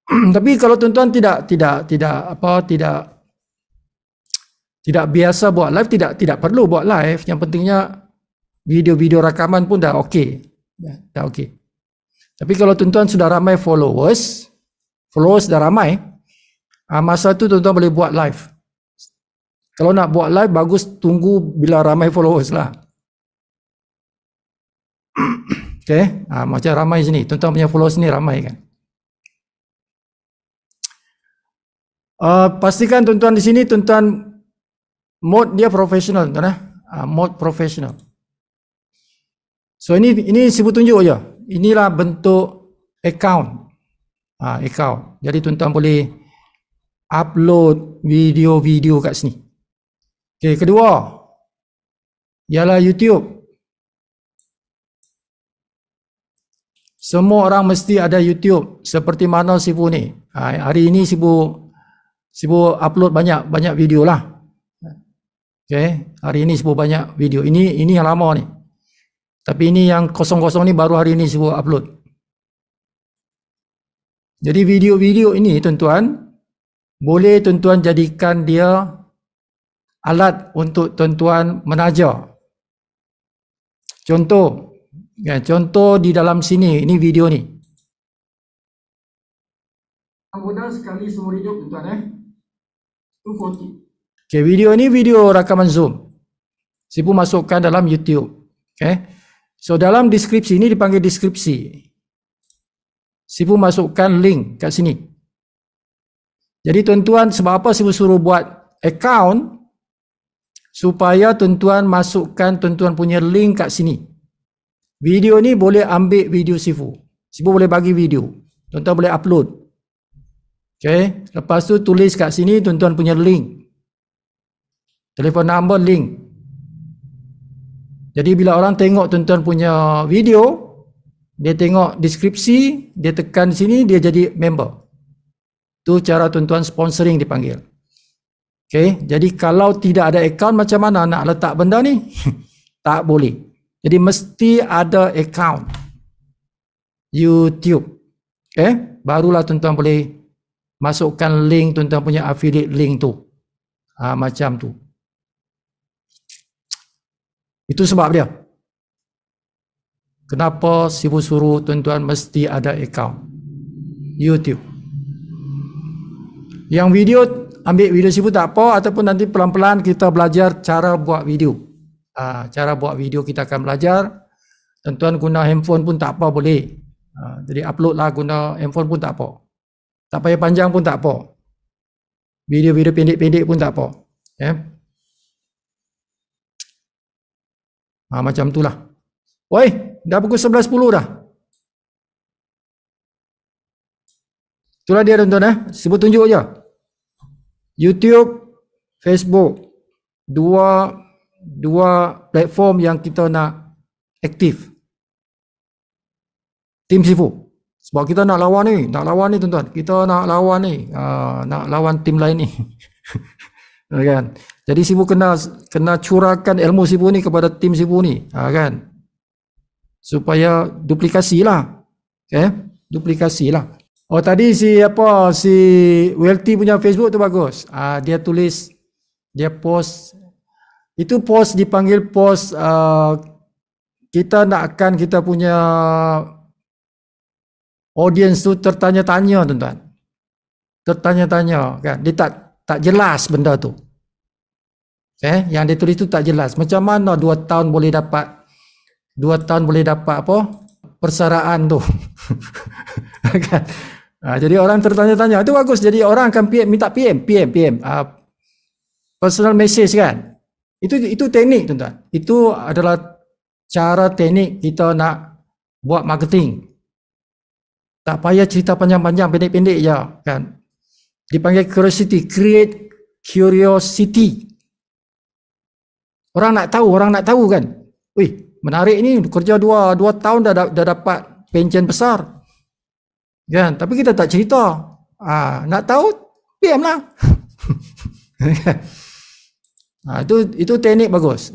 A: Tapi kalau tuan-tuan tidak biasa buat live, tidak perlu buat live. Yang pentingnya video-video rakaman pun dah okey. Dah okey. Tapi kalau tuan-tuan sudah ramai followers dah ramai, masa tu tuan-tuan boleh buat live. Kalau nak buat live, bagus tunggu bila ramai followers lah. Okay, macam ramai sini. Tuan-tuan punya followers ni ramai kan. Pastikan tuan-tuan di sini, tuan-tuan mode dia profesional, tuan-tuan. Mode profesional. So ini Sifu tunjuk je. Inilah bentuk account. Account. Jadi tuan-tuan boleh upload video-video kat sini. Okay, kedua ialah YouTube. Semua orang mesti ada YouTube seperti mana Sifu ni. Hari ini Sifu upload banyak video lah. Okay, hari ini Sifu banyak video. Ini yang lama ni. Tapi ini yang kosong-kosong ni baru hari ini Sifu upload. Jadi video-video ini tuan-tuan, boleh tuan-tuan jadikan dia alat untuk tuan-tuan menajar. Contoh di dalam sini, ini video ni. Mudah sekali seumur hidup tuan-tuan 240. Okay, video ni video rakaman Zoom. Sifu masukkan dalam YouTube. Okay. So dalam deskripsi ini dipanggil deskripsi. Sifu masukkan link kat sini. Jadi tuan-tuan, sebab apa Sifu suruh buat account? Supaya tuan-tuan masukkan tuan-tuan punya link kat sini. Video ni boleh ambil video Sifu. Sifu boleh bagi video. Tuan-tuan boleh upload. Okay. Lepas tu tulis kat sini tuan-tuan punya link. Telefon number, link. Jadi bila orang tengok tuan-tuan punya video, dia tengok deskripsi, dia tekan sini, dia jadi member. Tu cara tuan-tuan sponsoring dipanggil. Okay. Jadi kalau tidak ada account, macam mana nak letak benda ni? Tak boleh. Jadi mesti ada account YouTube. Okay. Barulah tuan-tuan boleh masukkan link tuan-tuan punya affiliate link tu. Macam tu. Itu sebab dia. Kenapa Sifu suruh tuan-tuan mesti ada account YouTube. Yang video, ambil video Sifu tak apa, ataupun nanti pelan-pelan kita belajar cara buat video. Cara buat video kita akan belajar. Tuan-tuan guna handphone pun tak apa, boleh. Jadi upload lah guna handphone pun tak apa. Tak payah panjang pun tak apa. Video-video pendek-pendek pun tak apa. Macam itulah. Oi, dah pukul 11.10 dah. Itulah dia tuan-tuan. Sifu tunjuk je. YouTube, Facebook. Dua platform yang kita nak aktif. Tim Sifu. Sebab kita nak lawan ni tuan-tuan. Kita nak lawan ni. Nak lawan tim lain ni. Kan? Jadi Sifu kena curahkan ilmu Sifu ni kepada tim Sifu ni. Kan? Supaya duplikasi lah. Okay? Duplikasi lah. Oh tadi si Welty punya Facebook tu bagus. Dia tulis, dia post. Itu post dipanggil post kita nakkan kita punya audience tu tertanya-tanya tuan-tuan. Tertanya-tanya kan. Dia tak jelas benda tu. Yang dia tulis tu tak jelas. Macam mana 2 tahun boleh dapat apa? Persaraan tu. Kan? Jadi orang tertanya-tanya. Itu bagus. Jadi orang akan minta PM. Personal message kan. Itu teknik tuan-tuan. Itu adalah cara teknik kita nak buat marketing. Tak payah cerita panjang-panjang, pendek-pendek je kan. Dipanggil curiosity, create curiosity. Orang nak tahu kan. Wih, menarik ni, kerja 2 tahun dah dapat pension besar. Kan, tapi kita tak cerita. Nak tahu PM lah. Itu teknik bagus.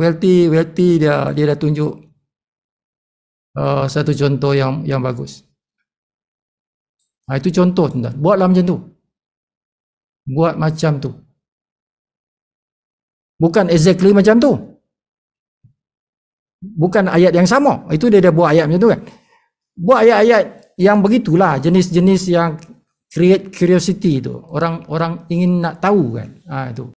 A: Welty dia dah tunjuk satu contoh yang bagus. Itu contoh tuan-tuan. Buatlah macam tu. Buat macam tu. Bukan exactly macam tu. Bukan ayat yang sama. Itu dia buat ayat macam tu kan. Buat ayat-ayat yang begitulah, jenis-jenis yang create curiosity tu. Orang ingin nak tahu kan. Itu.